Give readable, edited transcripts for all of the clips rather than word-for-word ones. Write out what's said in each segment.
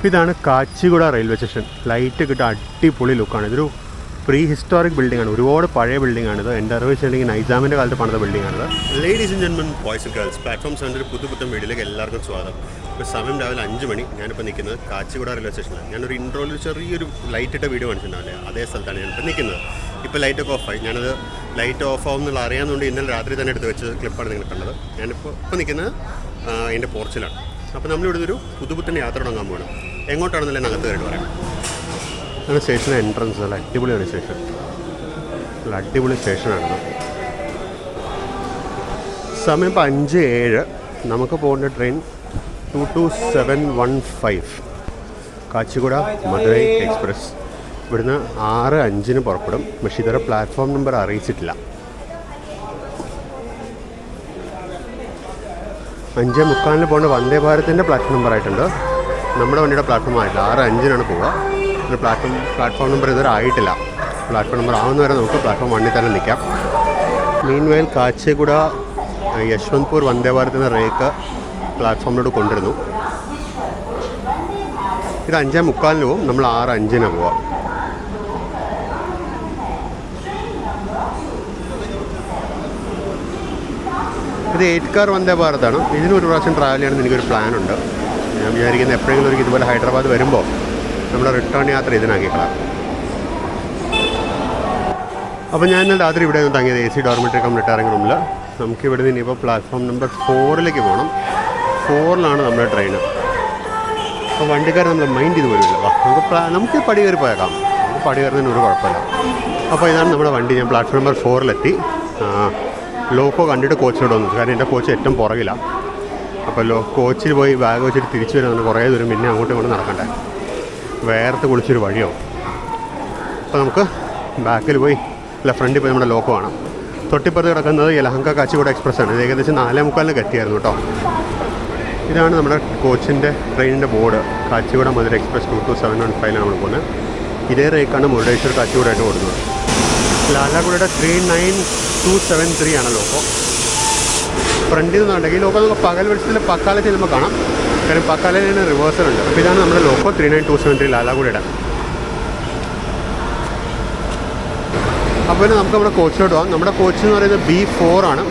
ഇതാണ് Kacheguda railway station. Light കിട്ടുക അടിപൊളി ലുക്കാണ്. ഇതൊരു പ്രീ ഹിസ്റ്റോറിക് ബിൽഡിംഗ് ആണ്. ഒരുപാട് പഴയ ബിൽഡിംഗ് ആണിത്. എൻ്റെ അറിവ് വെച്ചിട്ടുണ്ടെങ്കിൽ നൈജാമിൻ്റെ കാലത്ത് പണിത ബിൽഡിംഗ് ആണിത്. Ladies and gentlemen, boys and girls, platform 7 ഒരു പുതുപുത്തൻ വീഡിയോയിലേക്ക് എല്ലാവർക്കും സ്വാഗതം. ഇപ്പോൾ സമയം രാവിലെ 5 മണി. ഞാനിപ്പോൾ നിൽക്കുന്നത് കാച്ചിഗുഡ റെയിൽവേ സ്റ്റേഷനിലാണ്. ഞാനൊരു ഇൻട്രോയിൽ ചെറിയൊരു ലൈറ്റ് ഇട്ട വീഡിയോ കാണിച്ചിട്ടുണ്ടാവില്ലേ, അതേ സ്ഥലത്താണ് ഞാനിപ്പോൾ നിൽക്കുന്നത്. ഇപ്പോൾ ലൈറ്റൊക്കെ ഓഫായി. ഞാനത് ലൈറ്റ് ഓഫ് ആവും എന്നുള്ള അറിയാവുന്നതുകൊണ്ട് ഇന്നലെ രാത്രി തന്നെ എടുത്ത് വെച്ച ക്ലിപ്പാണ് നിങ്ങൾ കണ്ടത്. ഞാനിപ്പോൾ നിൽക്കുന്നത് എൻ്റെ പോർച്ചിലാണ്. അപ്പോൾ നമ്മളിവിടെ ഒരു പുതുപുത്തൻ യാത്ര തുടങ്ങാൻ പോകണം. എങ്ങോട്ടാണെന്നല്ലേ അകത്ത് കയറിയിട്ട് പറയാം. അങ്ങനെ സ്റ്റേഷൻ എൻട്രൻസ് നല്ല അടിപൊളിയാണ്. സ്റ്റേഷൻ നല്ല അടിപൊളി സ്റ്റേഷനാണ്. സമയം ഇപ്പോൾ 5:07. നമുക്ക് പോകേണ്ട ട്രെയിൻ 22715 കാച്ചിഗുഡ മധുരൈ എക്സ്പ്രസ്. ഇവിടുന്ന് 6:05 പുറപ്പെടും. പക്ഷേ ഇതുവരെ പ്ലാറ്റ്ഫോം നമ്പർ അറിയിച്ചിട്ടില്ല. 5:45 പോകേണ്ട വന്ദേ ഭാരതിൻ്റെ പ്ലാറ്റ്ഫോം നമ്പർ ആയിട്ടുണ്ട്. നമ്മുടെ വണ്ടിയുടെ പ്ലാറ്റ്ഫോം ആയിട്ടില്ല. 6:05 പോവുക. ഒരു പ്ലാറ്റ്ഫോം നമ്പർ ഇതുവരെ ആയിട്ടില്ല. പ്ലാറ്റ്ഫോം നമ്പർ ആവുന്നവരെ നമുക്ക് പ്ലാറ്റ്ഫോം 1 തന്നെ നിൽക്കാം. മീൻവെയിൽ കാച്ചിഗുഡ യശ്വന്ത്പൂർ വന്ദേ ഭാരത് എന്ന റേക്ക് പ്ലാറ്റ്ഫോമിലോട്ട് കൊണ്ടുവരുന്നു. ഇത് 5:45 പോവും. നമ്മൾ 6:05 പോവാം. ഇത് 8 കാർ വന്ദേ ഭാരതാണ്. ഇതിനൊരു പ്രാവശ്യം ട്രാവൽ ചെയ്യണമെന്ന് എനിക്കൊരു പ്ലാനുണ്ട്. ഞാൻ വിചാരിക്കുന്നത് എപ്പോഴെങ്കിലും ഒരു ഇതുപോലെ ഹൈദരാബാദ് വരുമ്പോൾ നമ്മുടെ റിട്ടേൺ യാത്ര ഇതിനാക്കിക്കളാം. അപ്പോൾ ഞാൻ ഇന്നലെ രാത്രി ഇവിടെ നിന്ന് തങ്ങിയത് AC ഡോർമെറ്ററി കം റിട്ടയറിംഗ് റൂമിൽ. നമുക്ക് ഇവിടെ നിന്ന് ഇനിയിപ്പോൾ പ്ലാറ്റ്ഫോം നമ്പർ 4ലേക്ക് പോകണം. 4ലാണ് നമ്മുടെ ട്രെയിൻ. അപ്പോൾ വണ്ടിക്കാർ നമ്മൾ മൈൻഡ് ചെയ്ത് പോലുമില്ല. നമുക്ക് പടി കയറി പോയേക്കാം. നമുക്ക് പടി കയറുന്നതിന് ഒരു കുഴപ്പമില്ല. അപ്പോൾ ഇതാണ് നമ്മുടെ വണ്ടി. ഞാൻ പ്ലാറ്റ്ഫോം നമ്പർ 4ലെത്തി. ലോക്കോ കണ്ടിട്ട് കോച്ചിലോട്ട് വന്നു. കാരണം എൻ്റെ കോച്ച് ഏറ്റവും പുറകിലാണ്. അപ്പോൾ കോച്ചിൽ പോയി ബാഗ് വെച്ചിട്ട് തിരിച്ചു വരുന്നുണ്ട്. കുറേ ദൂരം പിന്നെ അങ്ങോട്ടും ഇങ്ങോട്ട് നടക്കണ്ടേ. വേർത്ത് കുളിച്ചൊരു വഴിയാവും. അപ്പോൾ നമുക്ക് ബാക്കിൽ പോയി ഫ്രണ്ടിൽ പോയി നമ്മുടെ ലോക്കോ ആണ്. തൊട്ടിപ്പുറത്ത് കിടക്കുന്നത് യലഹങ്ക കാച്ചിഗുഡ എക്സ്പ്രസ് ആണ്. ഇത് ഏകദേശം 4:45 എത്തിയായിരുന്നു കേട്ടോ. ഇതാണ് നമ്മുടെ കോച്ചിൻ്റെ ട്രെയിനിൻ്റെ ബോർഡ്. കാച്ചിഗുഡ മധുര എക്സ്പ്രസ് 22715 നമ്മൾ പോകുന്നത്. ഇതേ റേക്കാണ് മുരുടേശ്വർ കാച്ചിഗുഡായിട്ട് ഓടുന്നത്. ലാലാഗുഡയുടെ 39273 ആണ് ലോക്കോ. ഫ്രണ്ടിൽ നിന്നുണ്ടെങ്കിൽ ലോക്കോ നമുക്ക് പകൽ വെളിച്ചത്തിൽ പക്കാല ചെല്ലുമ്പോൾ കാണാം. കാര്യം പക്കാലയിൽ റിവേഴ്സലുണ്ട്. അപ്പോൾ ഇതാണ് നമ്മുടെ ലോക്കോ 39273 ലാലാഗുഡയുടെ. അപ്പോൾ നമുക്ക് നമ്മുടെ കോച്ചിലോട്ട് പോകാം. നമ്മുടെ കോച്ച് എന്ന് പറയുന്നത് B4 ആണ്.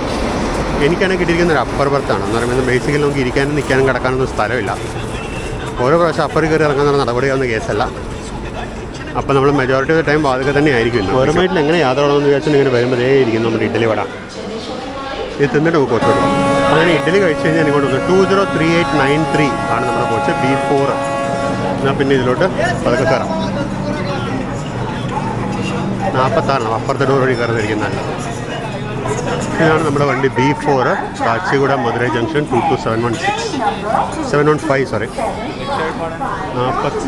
എനിക്കാണെങ്കിൽ കിട്ടിയിരിക്കുന്ന ഒരു അപ്പർ ബർത്താണ്. എന്ന് പറയുന്നത് ബേസിക്കലി നമുക്ക് ഇരിക്കാനും നിൽക്കാനും കിടക്കാനൊന്നും സ്ഥലമില്ല. ഓരോ പ്രാവശ്യം അപ്പറിൽ കയറി ഇറങ്ങാൻ നടപടിയാവുന്ന കേസല്ല. അപ്പോൾ നമ്മൾ മെജോറിറ്റി ഓഫ് ടൈം അതൊക്കെ തന്നെ ആയിരിക്കും. ഗവൺമെൻറ്റിൽ എങ്ങനെ യാത്ര ചെയ്യണമെന്ന് വിചാരിച്ചാൽ ഇങ്ങനെ വരുമ്പോഴേ ഇരിക്കും നമ്മുടെ ഇഡ്ഡലി വട. ഇത് തിന്നിട്ട് നമുക്ക് കോച്ചിലോട്ട് പോകാം. അങ്ങനെ ഇഡ്ഡലി കഴിച്ച് കഴിഞ്ഞാൽ ഇങ്ങോട്ട് വന്നു. 203893 ആണ് നമ്മുടെ കോച്ച് B4. എന്നാൽ പിന്നെ ഇതിലോട്ട് അതൊക്കെ കയറാം. 46 അപ്പുറത്തെ ഡോർ വഴി കയറുന്നിരിക്കുന്നതല്ല. ഇതാണ് നമ്മുടെ വണ്ടി B4 കാച്ചിഗുഡ മധുരൈ ജംഗ്ഷൻ 22715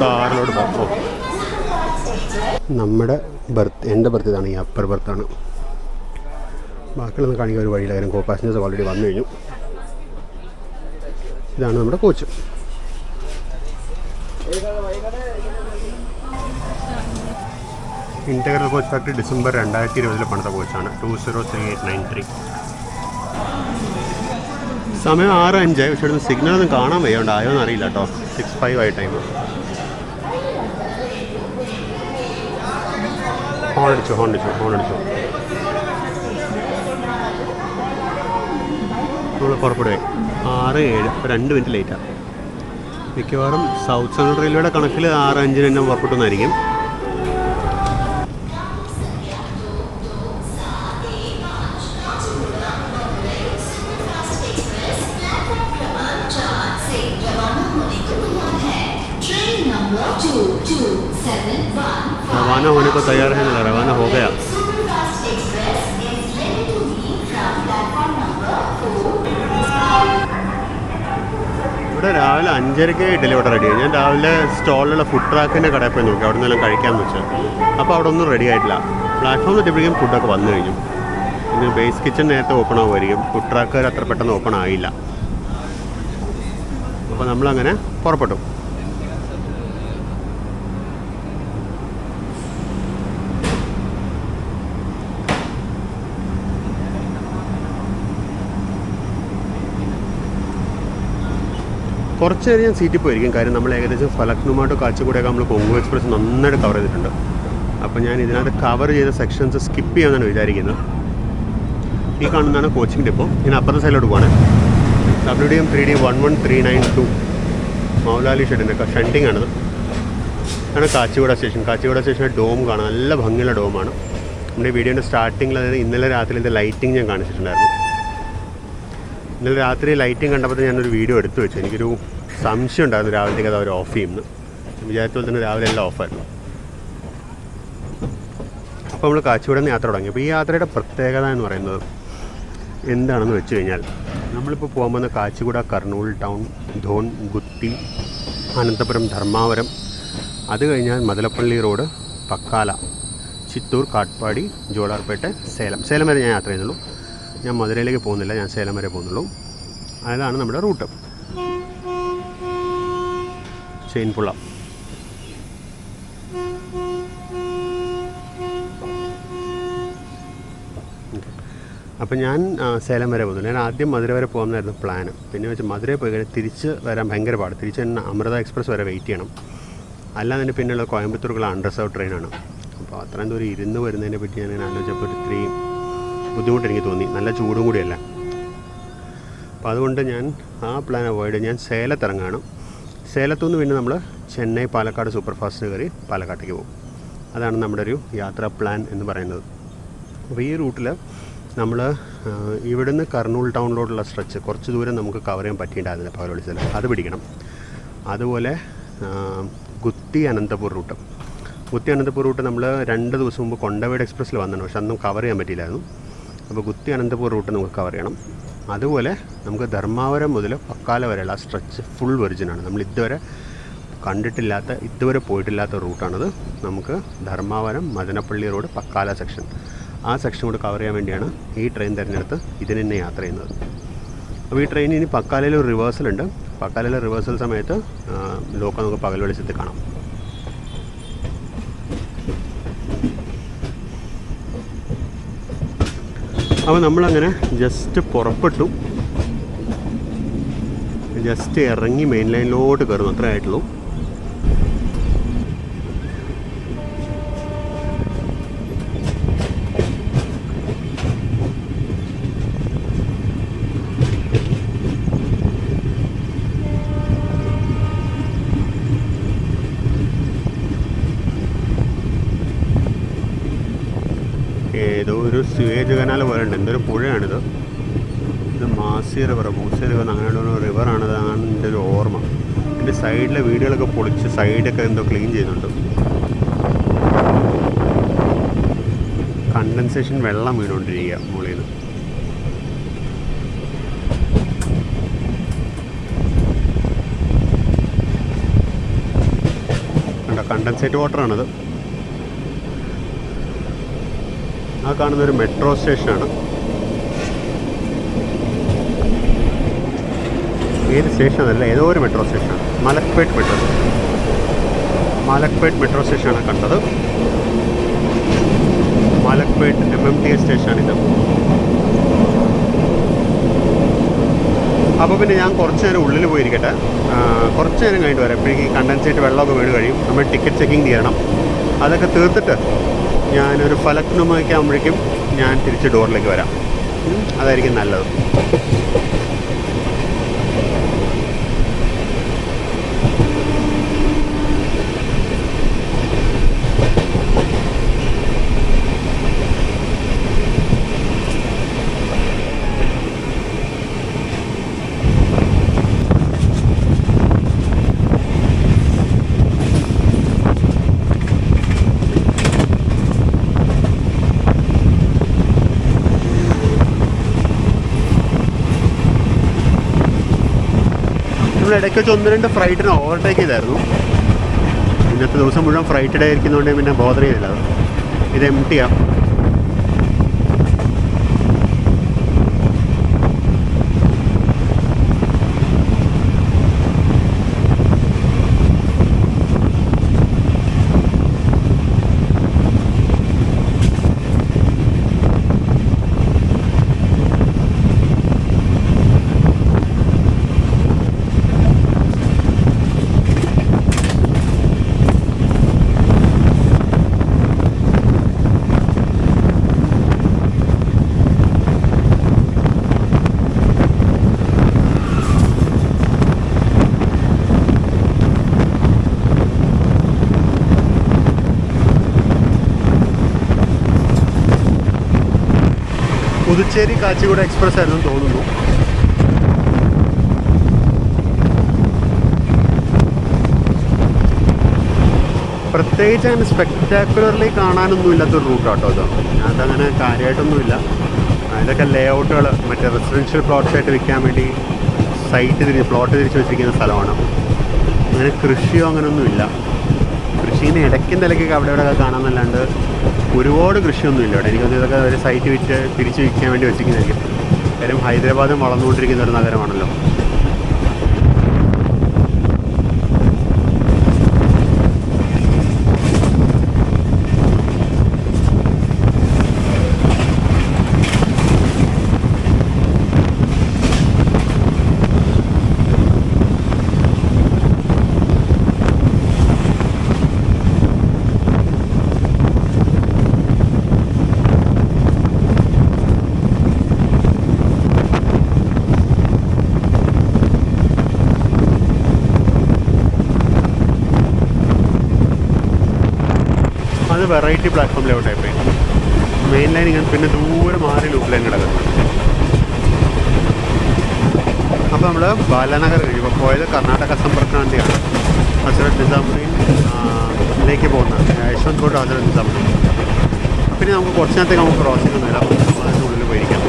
46 പോകും. നമ്മുടെ എൻ്റെ ബർത്ത് ഇതാണ്. ഈ അപ്പർ ബർത്താണ്. ബാക്കിയൊന്നും കാണിക്കാൻ ഒരു വഴിയില്ല. കാര്യം കോ പാസഞ്ചേഴ്സ് ഓൾറെഡി വന്നു കഴിഞ്ഞു. ഇതാണ് നമ്മുടെ coach. Integral coach factory December 2020 പണിത കോച്ചാണ്. 203893. സമയം 6:05. പക്ഷേ ഇവിടുന്ന് സിഗ്നലൊന്നും കാണാൻ വയ്യോണ്ട് ആയോന്ന് അറിയില്ല കേട്ടോ. 6:05 ആയി ടൈം. ഹോൺ അടിച്ചു. നമ്മൾ പുറപ്പെടുകയെ 6:07. ഇപ്പോൾ 2 മിനിറ്റ് ലേറ്റാണ്. മിക്കവാറും സൗത്ത് സെൻട്രൽ റെയിൽവേയുടെ കണക്കിൽ 6:05 തന്നെ പുറപ്പെട്ടെന്നായിരിക്കും. रवाना होने को तैयार है ना, रवाना हो गया. ഇവിടെ രാവിലെ 5:30 ഇഡ്ഡലി വട റെഡിയായി. ഞാൻ രാവിലെ സ്റ്റോളിലുള്ള ഫുഡ് ട്രാക്കിൻ്റെ കടയിൽ പോയി നോക്കി. അവിടെ നിന്നെല്ലാം കഴിക്കാമെന്ന് വെച്ചാൽ അപ്പോൾ അവിടെ ഒന്നും റെഡി ആയിട്ടില്ല. പ്ലാറ്റ്ഫോമിൽ എത്തിയപ്പോഴേക്കും ഫുഡൊക്കെ വന്നു കഴിഞ്ഞു. പിന്നെ ബേസ് കിച്ചൺ നേരത്തെ ഓപ്പൺ ആകുമായിരിക്കും. ഫുഡ് ട്രാക്കുകാർ അത്ര പെട്ടെന്ന് ഓപ്പൺ ആയില്ല. അപ്പോൾ നമ്മളങ്ങനെ പുറപ്പെട്ടു. കുറച്ച് നേരം ഞാൻ സീറ്റിൽ പോയിരിക്കും. കാര്യം നമ്മൾ ഏകദേശം ഫലക്നുമ ടു കാച്ചിഗുഡയൊക്കെ നമ്മൾ കൊങ്കു എക്സ്പ്രസ് നന്നായിട്ട് കവർ ചെയ്തിട്ടുണ്ട്. അപ്പോൾ ഞാൻ ഇതിനകത്ത് കവർ ചെയ്ത സെക്ഷൻസ് സ്കിപ്പ് ചെയ്യാമെന്നാണ് വിചാരിക്കുന്നത്. ഈ കാണുന്നതാണ് കോച്ചിങ് ഡിപ്പോ. ഞാൻ അപ്പുറത്തെ സൈഡിലോട്ട് പോവാണ്. WDM 3D 11392 മൗലാലി ഷെഡിൻ്റെ ഷണ്ടിങ് ആണിത്. ആണ് കാച്ചിഗുഡ സ്റ്റേഷൻ. കാച്ചിഗുഡ സ്റ്റേഷൻ്റെ ഡോം കാണാം, നല്ല ഭംഗിയുള്ള ഡോമാണ്. നമ്മുടെ വീഡിയോൻ്റെ സ്റ്റാർട്ടിങ്ങിൽ, അതായത് ഇന്നലെ രാത്രി ഇതിൻ്റെ ലൈറ്റിംഗ് ഞാൻ കാണിച്ചിട്ടുണ്ടായിരുന്നു. ഇന്നലെ രാത്രി ലൈറ്റിംഗ് കണ്ടപ്പോൾ ഞാനൊരു വീഡിയോ എടുത്തു വെച്ചു. എനിക്കൊരു സംശയം ഉണ്ടായിരുന്നു രാവിലത്തേക്ക് അത് അവർ ഓഫ് ചെയ്യുമെന്ന്. വിചാരിച്ച പോലെ തന്നെ രാവിലെ എല്ലാം ഓഫായിരുന്നു. അപ്പോൾ നമ്മൾ കാച്ചിഗുഡയിൽ നിന്ന് യാത്ര തുടങ്ങി. അപ്പോൾ ഈ യാത്രയുടെ പ്രത്യേകത എന്ന് പറയുന്നത് എന്താണെന്ന് വെച്ച് കഴിഞ്ഞാൽ, നമ്മളിപ്പോൾ പോകാൻ പോകുന്ന കാച്ചിഗുഡ, കർണൂൽ ടൗൺ, ധോൺ, ഗുത്തി, അനന്തപുരം, ധർമാവരം, അത് കഴിഞ്ഞാൽ മദലപ്പള്ളി റോഡ്, പക്കാല, ചിത്തൂർ, കാട്ട്പാടി, ജോളാർപേട്ട, സേലം. സേലം വരെ ഞാൻ യാത്ര ചെയ്യുന്നുള്ളൂ. ഞാൻ മധുരയിലേക്ക് പോകുന്നില്ല, ഞാൻ സേലം വരെ പോകുന്നുള്ളൂ. അതാണ് നമ്മുടെ റൂട്ട്. ചെയിൻപുള്ള. അപ്പം ഞാൻ സേലം വരെ പോകുന്നു. ഞാൻ ആദ്യം മധുര വരെ പോകുന്നതായിരുന്നു പ്ലാന്. പിന്നെ വെച്ച് മധുരയിൽ പോയി കഴിഞ്ഞാൽ തിരിച്ച് വരാൻ ഭയങ്കര പാട്. തിരിച്ച് തന്നെ അമൃത എക്സ്പ്രസ് വരെ വെയിറ്റ് ചെയ്യണം. അല്ലാതെ തന്നെ പിന്നെയുള്ള കോയമ്പത്തൂർക്കുള്ള അൺറിസർവ് ട്രെയിനാണ്. അപ്പോൾ അത്രയും ദൂരം ഇരുന്ന് വരുന്നതിനെ പറ്റി ഞാൻ ആലോചിച്ചപ്പോൾ ഇത്രയും ബുദ്ധിമുട്ട് എനിക്ക് തോന്നി. നല്ല ചൂടും കൂടിയല്ല. അപ്പോൾ അതുകൊണ്ട് ഞാൻ ആ പ്ലാൻ അവോയ്ഡ് ഞാൻ സേലത്തിറങ്ങാണ്. സേലത്തുനിന്ന് പിന്നെ നമ്മൾ ചെന്നൈ, പാലക്കാട് സൂപ്പർ ഫാസ്റ്റ് കയറി പാലക്കാട്ടേക്ക് പോകും. അതാണ് നമ്മുടെ ഒരു യാത്രാ പ്ലാൻ എന്ന് പറയുന്നത്. അപ്പോൾ ഈ റൂട്ടിൽ നമ്മൾ ഇവിടുന്ന് കർണൂൽ ടൗണിലോട്ടുള്ള സ്ട്രെച്ച് കുറച്ച് ദൂരം നമുക്ക് കവർ ചെയ്യാൻ പറ്റിയിട്ടുണ്ടായിരുന്നില്ല പകൽ വിളിച്ചാൽ, അത് പിടിക്കണം. അതുപോലെ ഗുത്തി അനന്തപൂർ റൂട്ട്. ഗുത്തി അനന്തപൂർ റൂട്ട് നമ്മൾ 2 ദിവസം മുമ്പ് കൊണ്ടവേഡ് എക്സ്പ്രസ്സിൽ വന്നിട്ടുണ്ട്, പക്ഷെ അന്നും കവർ ചെയ്യാൻ പറ്റിയില്ലായിരുന്നു. അപ്പോൾ ഗുത്തി അനന്തപൂർ റൂട്ട് നമുക്ക് കവർ ചെയ്യണം. അതുപോലെ നമുക്ക് ധർമാവരം മുതൽ പക്കാല വരെയുള്ള ആ സ്ട്രെച്ച് ഫുൾ വെർജിനാണ്. നമ്മൾ ഇതുവരെ കണ്ടിട്ടില്ലാത്ത, ഇതുവരെ പോയിട്ടില്ലാത്ത റൂട്ടാണത്. നമുക്ക് ധർമാവരം, മദനപ്പള്ളി റോഡ്, പക്കാല സെക്ഷൻ, ആ സെക്ഷൻ കൂടെ കവർ ചെയ്യാൻ വേണ്ടിയാണ് ഈ ട്രെയിൻ തിരഞ്ഞെടുത്ത് ഇതിന് തന്നെ യാത്ര ചെയ്യുന്നത്. അപ്പോൾ ഈ ട്രെയിൻ ഇനി പക്കാലയിൽ ഒരു റിവേഴ്സലുണ്ട്. പക്കാലയിലെ റിവേഴ്സൽ സമയത്ത് ലോക്കം നമുക്ക് പകൽ വെളിച്ചത്തിൽ കാണാം. അപ്പോൾ നമ്മളങ്ങനെ ജസ്റ്റ് പുറപ്പെട്ടു. ജസ്റ്റ് ഇറങ്ങി മെയിൻ ലൈനിലോട്ട് കയറുന്നു, അത്രേ ആയിട്ടുള്ളൂ. ഏതോ ഒരു സുവേജ് കനാൽ പോലെ ഉണ്ട്. എന്തൊരു പുഴയാണിത്. ഇത് മാസി റിവർ, മൂസി റിവർ, അങ്ങനെയുള്ള ഒരു റിവറാണിത്. അതാണ് എൻ്റെ ഒരു ഓർമ്മ. എൻ്റെ സൈഡിലെ വീടുകളൊക്കെ പൊളിച്ച് സൈഡൊക്കെ എന്തോ ക്ലീൻ ചെയ്യുന്നുണ്ട്. കണ്ടൻസേഷൻ വെള്ളം വീണുകൊണ്ടിരിക്കുക മുകളിൽ നിന്ന്. കണ്ടോ, കണ്ടൻസേറ്റ് വാട്ടറാണിത്. ആ കാണുന്നൊരു മെട്രോ സ്റ്റേഷനാണ്. ഏത് സ്റ്റേഷനല്ല, ഏതോ ഒരു മെട്രോ സ്റ്റേഷനാണ്. Malakpet metro station. Malakpet metro സ്റ്റേഷനാണ് കണ്ടത്. മലക്പേട്ട് MMTS സ്റ്റേഷനാണിത്. അപ്പോൾ പിന്നെ ഞാൻ കുറച്ച് നേരം ഉള്ളിൽ പോയിരിക്കട്ടെ. കുറച്ച് നേരം കഴിഞ്ഞിട്ട് വരാം. എപ്പോഴേക്കും ഈ കണ്ടൻസേറ്റ് വെള്ളമൊക്കെ വീണ് കഴിയും. നമ്മൾ ടിക്കറ്റ് ചെക്കിങ് ചെയ്യണം. അതൊക്കെ തീർത്തിട്ട് ഞാനൊരു ഫലക്നുമയ്ക്ക് ആകുമ്പോഴേക്കും ഞാൻ തിരിച്ച് ഡോറിലേക്ക് വരാം. അതായിരിക്കും നല്ലത്. ഇടയ്ക്ക് വെച്ച് 1-2 ഫ്ലൈറ്റിന് ഓവർടേക്ക് ചെയ്തായിരുന്നു. ഇന്നത്തെ ദിവസം മുഴുവൻ ഫ്ലൈറ്റ് ഡേ ആയിരിക്കുന്നതുകൊണ്ട് പിന്നെ ബോധർ ചെയ്തില്ല. ഇത് എംടിയാണ്. പുതുച്ചേരി കാച്ചിഗുഡ എക്സ്പ്രസ് ആയിരുന്നു തോന്നുന്നു. പ്രത്യേകിച്ച് അങ്ങനെ സ്പെക്ടാക്കുലർലി കാണാനൊന്നും ഇല്ലാത്തൊരു റൂട്ടാട്ടോ അത്. അതങ്ങനെ കാര്യമായിട്ടൊന്നുമില്ല. ഇതൊക്കെ ലേ ഔട്ടുകൾ മറ്റേ റെസിഡൻഷ്യൽ പ്ലോട്ട്സായിട്ട് വിൽക്കാൻ വേണ്ടി പ്ലോട്ട് തിരിച്ച് വെച്ചിരിക്കുന്ന സ്ഥലമാണ്. അങ്ങനെ കൃഷിയോ അങ്ങനെയൊന്നുമില്ല. കൃഷീനെ ഇടയ്ക്കും നിലയ്ക്കൊക്കെ അവിടെ ഇവിടെ കാണാമെന്നല്ലാണ്ട് ഒരുപാട് കൃഷിയൊന്നുമില്ല ഇവിടെ. എനിക്കൊന്ന് ഇതൊക്കെ ഒരു സൈറ്റ് വിറ്റ് തിരിച്ച് വിൽക്കാൻ വേണ്ടി വെച്ചിരിക്കുന്നതായിരിക്കും. കാര്യം ഹൈദരാബാദും വളർന്നുകൊണ്ടിരിക്കുന്ന ഒരു നഗരമാണല്ലോ. അത് വെറൈറ്റി പ്ലാറ്റ്ഫോം ലേഔട്ടായി പോയി. മെയിൻ ലൈൻ ഇങ്ങനെ പിന്നെ ദൂരെ മാറി ലൂപ്പ് ലൈൻ കിടക്കുന്നു. അപ്പോൾ നമ്മൾ ബാലനഗർ കഴിയുമ്പോൾ പോയത് കർണാടക സമ്പർക്ക് ക്രാന്തിയാണ്. ഹസ്രത്ത് നിസാമുദ്ദീനിലേക്ക് പോകുന്ന യശ്വന്ത് ബോർഡ് ഹസ്രത്ത് നിസാമുദ്ദീൻ. പിന്നെ നമുക്ക് കുറച്ച് നേരത്തേക്ക് നമുക്ക് ക്രോസിംഗ് ഒന്നുമില്ല. അതിൻ്റെ ഉള്ളിൽ പോയിരിക്കാം.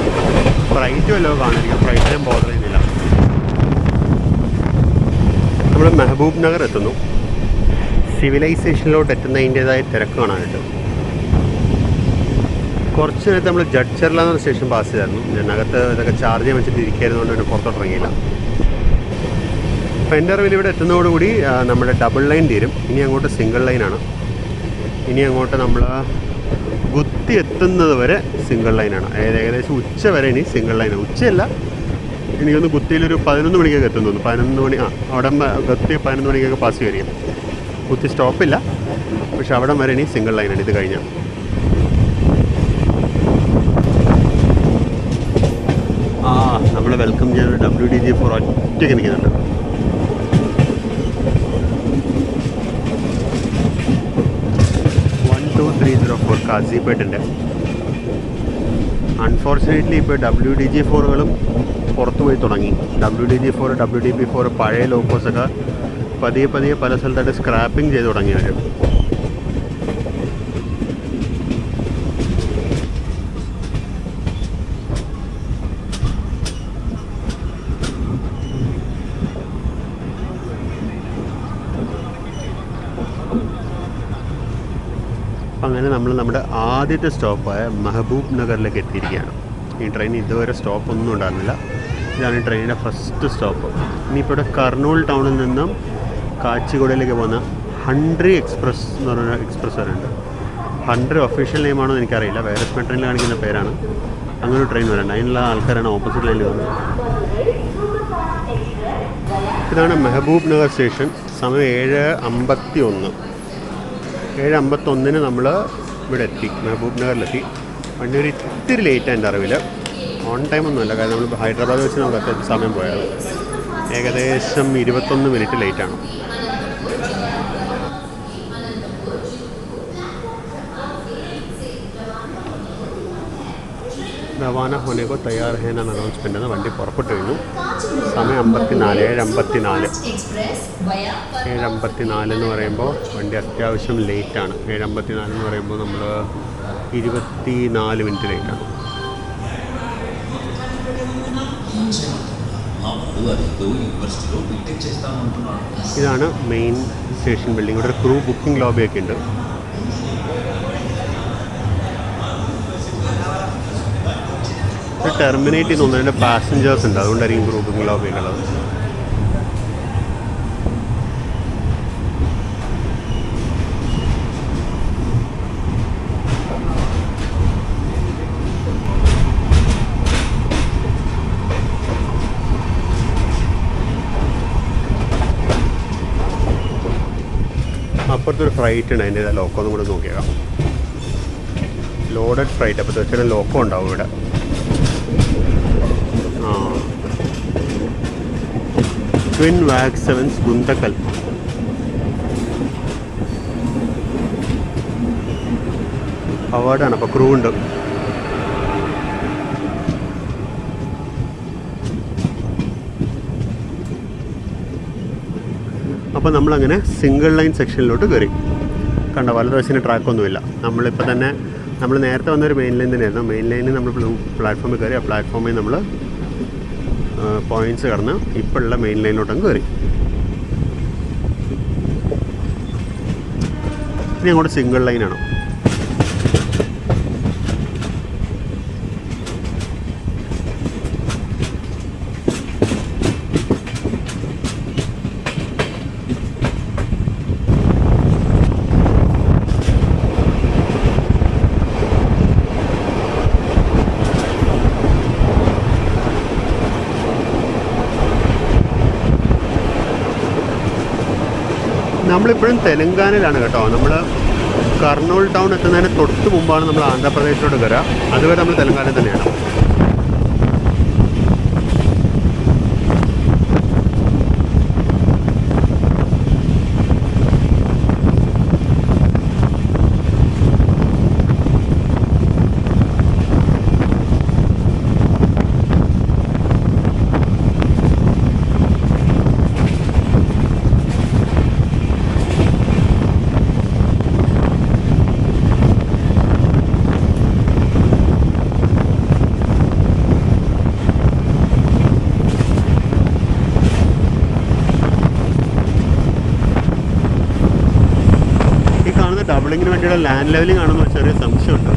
ഫ്ലൈറ്റ് വല്ലതും കാണിരിക്കാം. ഫ്ലൈറ്റിനും ബോർഡർ ചെയ്യുന്നില്ല. നമ്മൾ മെഹബൂബ് നഗർ എത്തുന്നു. സിവിലൈസേഷനിലോട്ട് എത്തുന്നതിൻ്റേതായ തിരക്ക് കാണാനായിട്ട്. കുറച്ച് നേരത്തെ നമ്മൾ ജഡ്ചർല എന്ന സ്റ്റേഷൻ പാസ് ചെയ്തായിരുന്നു. ഞാനകത്ത് ഇതൊക്കെ ചാർജ് ചെയ്യാൻ വെച്ചിട്ട് ഇരിക്കായിരുന്നുകൊണ്ട് പിന്നെ പുറത്തോട്ട് ഇറങ്ങിയില്ല. ഫെൻഡർവിൽ ഇവിടെ എത്തുന്നതോടുകൂടി നമ്മുടെ ഡബിൾ ലൈൻ തീരും. ഇനി അങ്ങോട്ട് സിംഗിൾ ലൈനാണ്. ഇനി അങ്ങോട്ട് നമ്മൾ ഗുത്തി എത്തുന്നത് വരെ സിംഗിൾ ലൈനാണ്. ഏകദേശം ഉച്ച വരെ ഇനി സിംഗിൾ ലൈനാണ്. ഉച്ചയല്ല, എനിക്കൊന്ന് ഗുത്തിയിലൊരു 11 മണിക്കൊക്കെ എത്തുന്നു. 11 മണി അവിടെ ഗുത്തി 11 മണിക്കൊക്കെ പാസ് ചെയ്യാം. ഗുത്തി സ്റ്റോപ്പില്ല, പക്ഷെ അവിടം വരെ ഇനി സിംഗിൾ ലൈനാണ്. ഇത് കഴിഞ്ഞാൽ നമ്മൾ വെൽക്കം ചെയ്യാൻ WDG4 ഒറ്റയ്ക്ക് നിൽക്കുന്നുണ്ട്. കാസിപ്പേട്ടിൻ്റെ. അൺഫോർച്ചുനേറ്റ്ലി ഇപ്പോൾ WDG4കളും പുറത്തു പോയി തുടങ്ങി. WDG4, WDP4 പഴയ ലോക്കോസൊക്കെ പതിയെ പല സ്ഥലത്തായിട്ട് സ്ക്രാപ്പിംഗ് ചെയ്ത് തുടങ്ങിയവർ. അങ്ങനെ നമ്മൾ നമ്മുടെ ആദ്യത്തെ സ്റ്റോപ്പായ മെഹബൂബ് നഗറിലേക്ക് എത്തിയിരിക്കുകയാണ്. ഈ ട്രെയിൻ ഇതുവരെ സ്റ്റോപ്പൊന്നും ഉണ്ടായിരുന്നില്ല. ഇതാണ് ഈ ട്രെയിനിൻ്റെ ഫസ്റ്റ് സ്റ്റോപ്പ്. ഇനിയിപ്പോൾ ഇവിടെ കർണൂൽ ടൗണിൽ നിന്നും കാച്ചിഗുഡയിലേക്ക് പോകുന്ന ഹൺഡ്രി എക്സ്പ്രസ് എന്ന് പറഞ്ഞ എക്സ്പ്രസ് വരുന്നുണ്ട്. ഹൺഡ്രി ഒഫീഷ്യൽ നെയിമാണോ എന്ന് എനിക്കറിയില്ല. വേറെ ട്രെയിനിൽ കാണിക്കുന്ന പേരാണ്. അങ്ങനെ ട്രെയിൻ വരുന്നുണ്ട്. അതിനുള്ള ആൾക്കാരാണ് ഓപ്പോസിറ്റ് ലൈനിൽ വന്നത്. ഇതാണ് മെഹബൂബ് നഗർ സ്റ്റേഷൻ. സമയം 7:51. 7:51 നമ്മൾ ഇവിടെ എത്തി, മെഹബൂബ് നഗറിലെത്തി. വണ്ടി ഒരു ഇത്തിരി ലേറ്റാണ് എൻ്റെ അറിവിൽ. ഓൺ ടൈം ഒന്നുമല്ല, കാരണം നമ്മൾ ഹൈദരാബാദ് വെച്ച് നമുക്ക് സമയം പോയത്. ഏകദേശം 21 മിനിറ്റ് ലേറ്റാണ്. റവാന ഹോനേക്കോ തയ്യാർ ഹേന അനൗൺസ്മെൻ്റ് എന്ന വണ്ടി പുറപ്പെട്ടു കഴിഞ്ഞു. സമയം 7:54 എന്ന് പറയുമ്പോൾ വണ്ടി അത്യാവശ്യം ലേറ്റാണ്. 7:54 എന്ന് പറയുമ്പോൾ നമ്മൾ 24 മിനിറ്റ് ലേറ്റാണ്. ഇതാണ് മെയിൻ സ്റ്റേഷൻ ബിൽഡിംഗ്. ഇവിടെ ഒരു ക്രൂ ബുക്കിംഗ് ലോബിയൊക്കെ ഉണ്ട്. ഇത് ടെർമിനേറ്റ് ചെയ്യുന്ന ഒന്നിൻ്റെ പാസഞ്ചേഴ്സ് ഉണ്ട്, അതുകൊണ്ടായിരിക്കും ക്രൂ ബുക്കിംഗ് ലോബിയൊക്കെ ഉള്ളത്. അപ്പുറത്തൊരു ഫ്ലൈറ്റ് ഉണ്ട്, അതിൻ്റെ ലോക്കോ ഒന്നും കൂടെ നോക്കിയേക്കാം. Loaded flight. അപ്പോൾ തീർച്ചയായിട്ടും ലോക്കോ ഉണ്ടാവും ഇവിടെ. ട്വിൻ വാഗ് 7 ഗുന്തക്കൽ. അവാർഡാണ്. അപ്പോൾ ക്രൂ ഉണ്ട്. അപ്പോൾ നമ്മളങ്ങനെ സിംഗിൾ ലൈൻ സെക്ഷനിലോട്ട് കയറി. കണ്ട വലതുവശത്തിന് ട്രാക്കൊന്നുമില്ല. നമ്മളിപ്പോൾ തന്നെ നമ്മൾ നേരത്തെ വന്നൊരു മെയിൻ ലൈൻ തന്നെയായിരുന്നു. മെയിൻ ലൈനിൽ നമ്മൾ പ്ലാറ്റ്ഫോമിൽ കയറി. ആ പ്ലാറ്റ്ഫോമിൽ നമ്മൾ പോയിൻറ്റ്സ് കടന്ന് ഇപ്പോൾ ഉള്ള മെയിൻ ലൈനിലോട്ടങ്ങ് കയറി. ഇനി അങ്ങോട്ട് സിംഗിൾ ലൈനാണ്. നമ്മളിപ്പോഴും തെലങ്കാനയിലാണ് കേട്ടോ. നമ്മൾ കർണൂൽ ടൗൺ എത്തുന്നതിന് തൊട്ട് മുമ്പാണ് നമ്മൾ ആന്ധ്രാപ്രദേശിലോട്ട് കയറുക. അതുവരെ നമ്മൾ തെലങ്കാനയിൽ തന്നെയാണ്. ഡബിളിങ്ങിന് വേണ്ടിയുള്ള ലാൻഡ് ലെവലിംഗ് ആണെന്ന് ചെറിയ സംശയമുണ്ട്.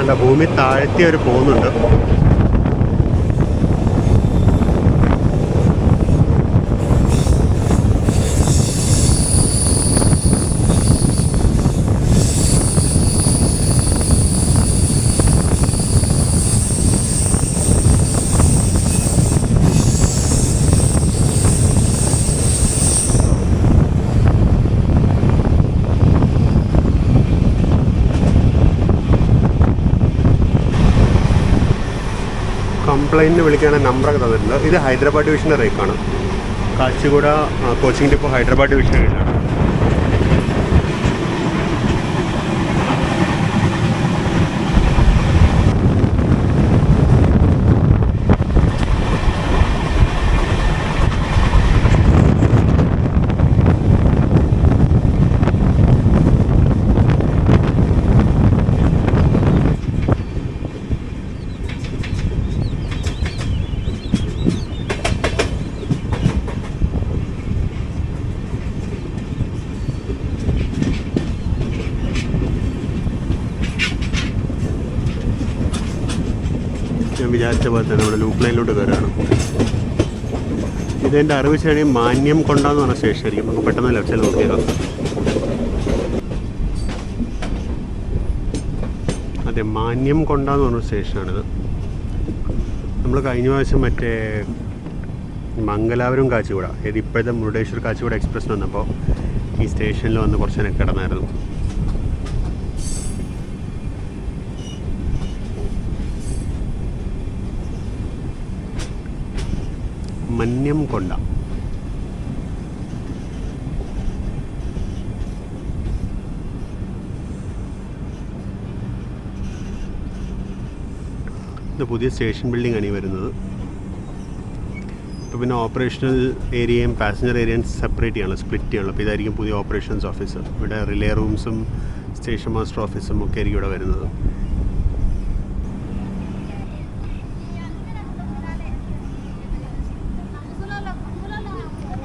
അല്ല, ഭൂമി താഴ്ത്തി അവർ പോകുന്നുണ്ട്. കംപ്ലൈൻറ്റിന് വിളിക്കുകയാണെങ്കിൽ നമ്പറൊക്കെ തന്നിട്ടുണ്ട്. ഇത് ഹൈദരാബാദ് ഡിവിഷൻ്റെ റേക്കാണ്. കാച്ചിഗുഡ കോച്ചിങ് ഡിപ്പോ ഹൈദരാബാദ് ഡിവിഷനിലാണ്. ഞാൻ വിചാരിച്ച പോലെ തന്നെ നമ്മുടെ ലൂപ്പ് ലൈനിലോട്ട് കയറുകയാണ്. ഇതെൻ്റെ അറിവ് ശരി മാന്യം കൊണ്ടാന്ന് പറഞ്ഞ സ്റ്റേഷനായിരിക്കും. നമുക്ക് പെട്ടെന്ന് ലെഫ്റ്റ് സൈഡ് നോക്കിയേക്കാം. അതെ, മാന്യം കൊണ്ടാന്ന് പറഞ്ഞ സ്റ്റേഷനാണിത്. നമ്മൾ കഴിഞ്ഞ പ്രാവശ്യം മറ്റേ മംഗലാപുരം കാച്ചിഗുഡ, ഇത് ഇപ്പോഴത്തെ മുരുടേശ്വർ കാച്ചിഗുഡ എക്സ്പ്രസ് വന്നപ്പോൾ ഈ സ്റ്റേഷനിൽ വന്ന് കുറച്ച് നേരം കിടന്നായിരുന്നു. മന്യം കൊണ്ട. ഇത് പുതിയ സ്റ്റേഷൻ ബിൽഡിംഗ് ആണ് ഈ വരുന്നത്. ഇപ്പോൾ പിന്നെ ഓപ്പറേഷണൽ ഏരിയയും പാസഞ്ചർ ഏരിയയും സെപ്പറേറ്റ് ചെയ്യണം, സ്പ്ലിറ്റ് ചെയ്യണം. അപ്പോൾ ഇതായിരിക്കും പുതിയ ഓപ്പറേഷൻസ് ഓഫീസ്. ഇവിടെ റിലേ റൂംസും സ്റ്റേഷൻ മാസ്റ്റർ ഓഫീസും ഒക്കെ ആയിരിക്കും ഇവിടെ വരുന്നത്.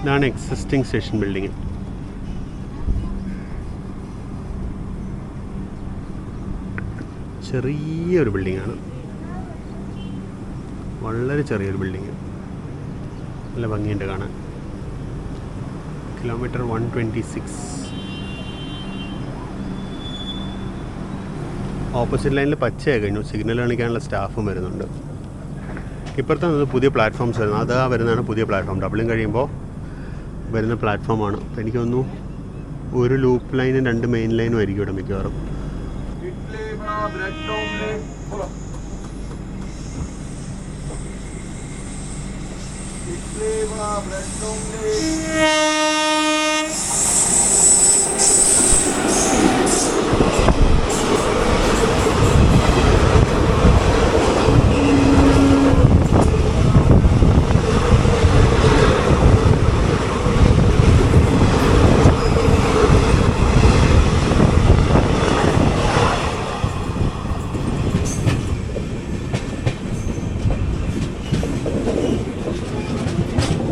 ഇതാണ് എക്സിസ്റ്റിംഗ് സ്റ്റേഷൻ ബിൽഡിങ്. ചെറിയൊരു ബിൽഡിങ്ങാണ്, വളരെ ചെറിയൊരു ബിൽഡിങ്. നല്ല ഭംഗിയുണ്ട് കാണാൻ. കിലോമീറ്റർ 126. ഓപ്പോസിറ്റ് ലൈനിൽ പച്ചയായി കഴിഞ്ഞു. സിഗ്നൽ കാണിക്കാനുള്ള സ്റ്റാഫും വരുന്നുണ്ട്. ഇപ്പുറത്തെ പുതിയ പ്ലാറ്റ്ഫോംസ് വരുന്നത്, അതാ വരുന്നതാണ് പുതിയ പ്ലാറ്റ്ഫോം. ഡബിളിങ് കഴിയുമ്പോൾ വരുന്ന പ്ലാറ്റ്ഫോമാണ്. അപ്പോൾ എനിക്ക് തോന്നുന്നു ഒരു ലൂപ്പ് ലൈനും 2 മെയിൻ ലൈനും ആയിരിക്കും ഇവിടെ മിക്കവാറും.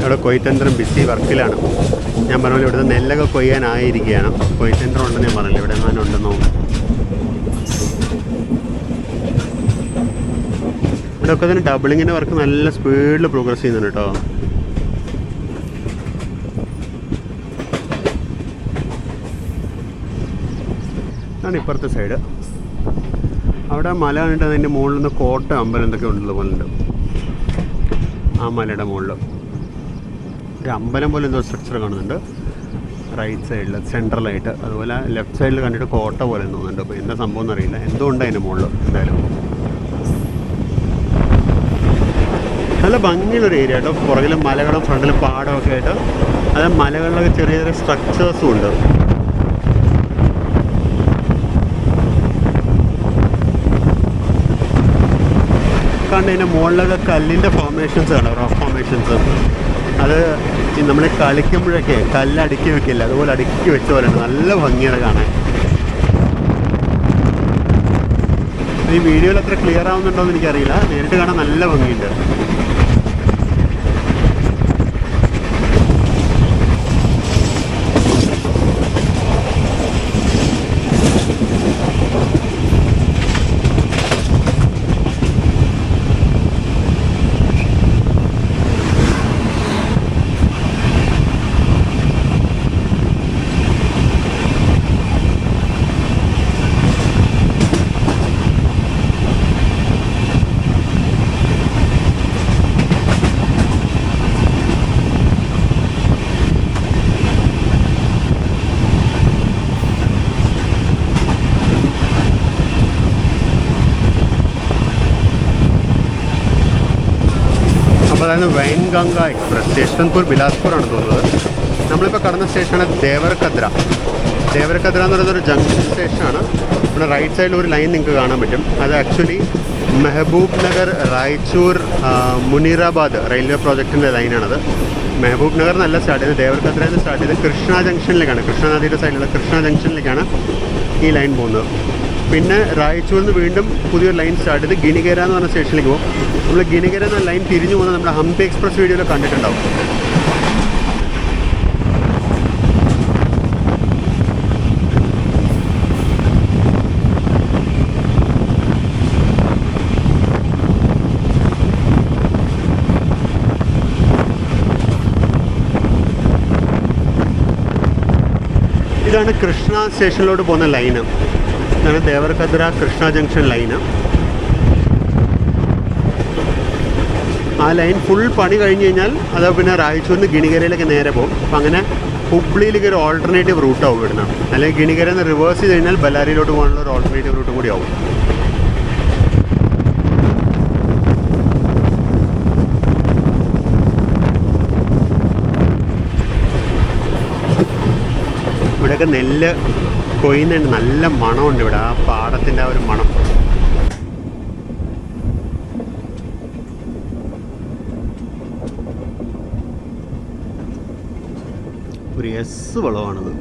അവിടെ കൊയ്ത്തന്ത്രം ബിസി വർക്കിലാണ്. ഞാൻ പറഞ്ഞ ഇവിടുത്തെ നെല്ലൊക്കെ കൊയ്യാനായിരിക്കുകയാണ്. കൊയ്ത്തന്ത്രം ഉണ്ടെന്ന് ഞാൻ പറഞ്ഞില്ല, ഇവിടെ എങ്ങാനും ഉണ്ടെന്നോ. ഇവിടെ ഒക്കെ തന്നെ ഡബിളിങ്ങിൻ്റെ വർക്ക് നല്ല സ്പീഡിൽ പ്രോഗ്രസ് ചെയ്യുന്നുണ്ട് കേട്ടോ. അതാണ് ഇപ്പുറത്തെ സൈഡ്. അവിടെ മല കണ്ടിട്ട് അതിൻ്റെ മുകളിൽ നിന്ന് കോട്ട അമ്പലം എന്തൊക്കെ ഉള്ളത് പോലെ ഉണ്ട്. ആ മലയുടെ മുകളിൽ ഒരു അമ്പലം പോലെ എന്തോ സ്ട്രക്ചർ കാണുന്നുണ്ട് റൈറ്റ് സൈഡിൽ സെൻട്രലായിട്ട്. അതുപോലെ ലെഫ്റ്റ് സൈഡിൽ കണ്ടിട്ട് കോട്ട പോലെ തോന്നുന്നുണ്ട്. അപ്പോൾ എന്താ സംഭവം എന്നറിയില്ല, എന്തോ ഉണ്ട് അതിൻ്റെ മുകളിൽ. എന്തായാലും നല്ല ഭംഗിയുള്ളൊരു ഏരിയ കേട്ടോ. പുറകിലും മലകളും ഫ്രണ്ടിലും പാടമൊക്കെ ആയിട്ട്. അത് മലകളിലൊക്കെ ചെറിയ ചെറിയ സ്ട്രക്ചേഴ്സും ഉണ്ട്. കണ്ട് അതിൻ്റെ മുകളിലൊക്കെ കല്ലിൻ്റെ ഫോർമേഷൻസ് ആണ്, റോക്ക് ഫോർമേഷൻസ്. അത് നമ്മൾ കളിക്കുമ്പോഴൊക്കെ കല്ല് അടുക്കി വെക്കില്ല, അതുപോലെ അടുക്കി വെച്ച പോലെയാണ്. നല്ല ഭംഗിയാണ് കാണാൻ. ഈ വീഡിയോയിൽ അത്ര ക്ലിയർ ആവുന്നുണ്ടോ എന്ന് എനിക്കറിയില്ല, നേരിട്ട് കാണാൻ നല്ല ഭംഗിയുണ്ട്. അപ്പോൾ അതായത് വൈൻഗംഗ എക്സ്പ്രസ് യശ്വന്ത്പൂർ ബിലാസ്പൂറാണ് തോന്നുന്നത്. നമ്മളിപ്പോൾ കടന്ന സ്റ്റേഷനാണ് ദേവർകദ്ര. ദേവർകദ്ര എന്ന് പറയുന്നൊരു ജംഗ്ഷൻ സ്റ്റേഷനാണ്. ഇവിടെ റൈറ്റ് സൈഡിൽ ഒരു ലൈൻ നിങ്ങൾക്ക് കാണാൻ പറ്റും. അത് ആക്ച്വലി മെഹബൂബ് നഗർ റായ്ചൂർ മുനീറാബാദ് റെയിൽവേ പ്രോജക്റ്റിൻ്റെ ലൈനാണത്. മെഹബൂബ് നഗർ നല്ല സ്റ്റാർട്ട് ചെയ്ത് ദേവർകദ്രയിൽ നിന്ന് സ്റ്റാർട്ട് ചെയ്ത് കൃഷ്ണ ജംഗ്ഷനിലേക്കാണ്, കൃഷ്ണനദിയുടെ സൈഡിലുള്ള കൃഷ്ണ ജംഗ്ഷനിലേക്കാണ് ഈ ലൈൻ പോകുന്നത്. പിന്നെ റായ്ചൂരിൽ നിന്ന് വീണ്ടും പുതിയൊരു ലൈൻ സ്റ്റാർട്ട് ചെയ്ത് ഗിനിഗര എന്ന് പറഞ്ഞ സ്റ്റേഷനിലേക്ക് പോകും. നമ്മൾ ഗിനിഗര എന്ന ലൈൻ തിരിഞ്ഞു പോകുന്നത് നമ്മുടെ ഹംപി എക്സ്പ്രസ് വീഡിയോയിൽ കണ്ടിട്ടുണ്ടാവും. ഇതാണ് കൃഷ്ണ സ്റ്റേഷനിലോട്ട് പോകുന്ന ലൈന്. ഇതാണ് ദേവർകദ്ര കൃഷ്ണ ജംഗ്ഷൻ ലൈന്. ആ ലൈൻ ഫുൾ പണി കഴിഞ്ഞ് കഴിഞ്ഞാൽ അത് പിന്നെ റായ്ചൂരിന് ഗിനിഗരയിലേക്ക് നേരെ പോകും. അപ്പം അങ്ങനെ ഹുബ്ലിയിലേക്ക് ഒരു ഓൾട്ടർനേറ്റീവ് റൂട്ടാവും ഇവിടുന്ന്. അല്ലെങ്കിൽ ഗിനിഗരയിൽ നിന്ന് റിവേഴ്സ് ചെയ്ത് കഴിഞ്ഞാൽ ബല്ലാരിയിലോട്ട് പോകാനുള്ള ഒരു ഓൾട്ടർനേറ്റീവ് റൂട്ടും കൂടി ആവും. ഇവിടെയൊക്കെ നെല്ല് കൊയ്യുന്നുണ്ട്, നല്ല മണമുണ്ട് ഇവിടെ. ആ പാടത്തിൻ്റെ ആ ഒരു മണം. ഒരു എസ് വളമാണത്.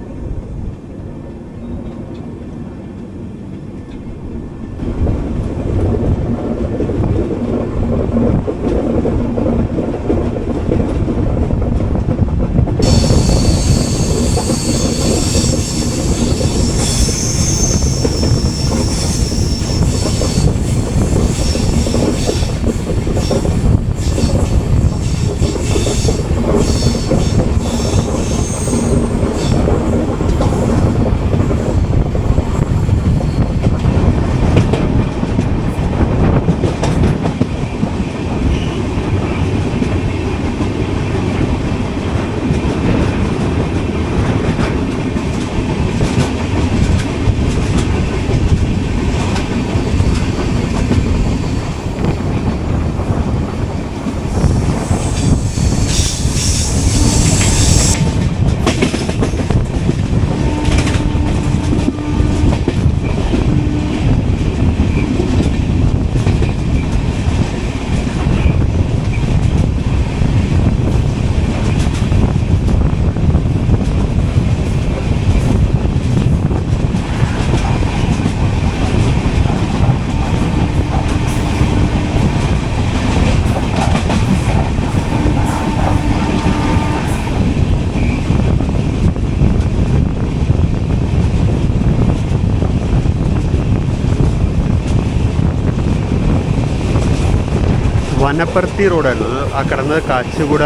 വനപ്പർത്തി റോഡായിരുന്നു അത്. ആ കിടന്നത് കാച്ചിഗുഡ,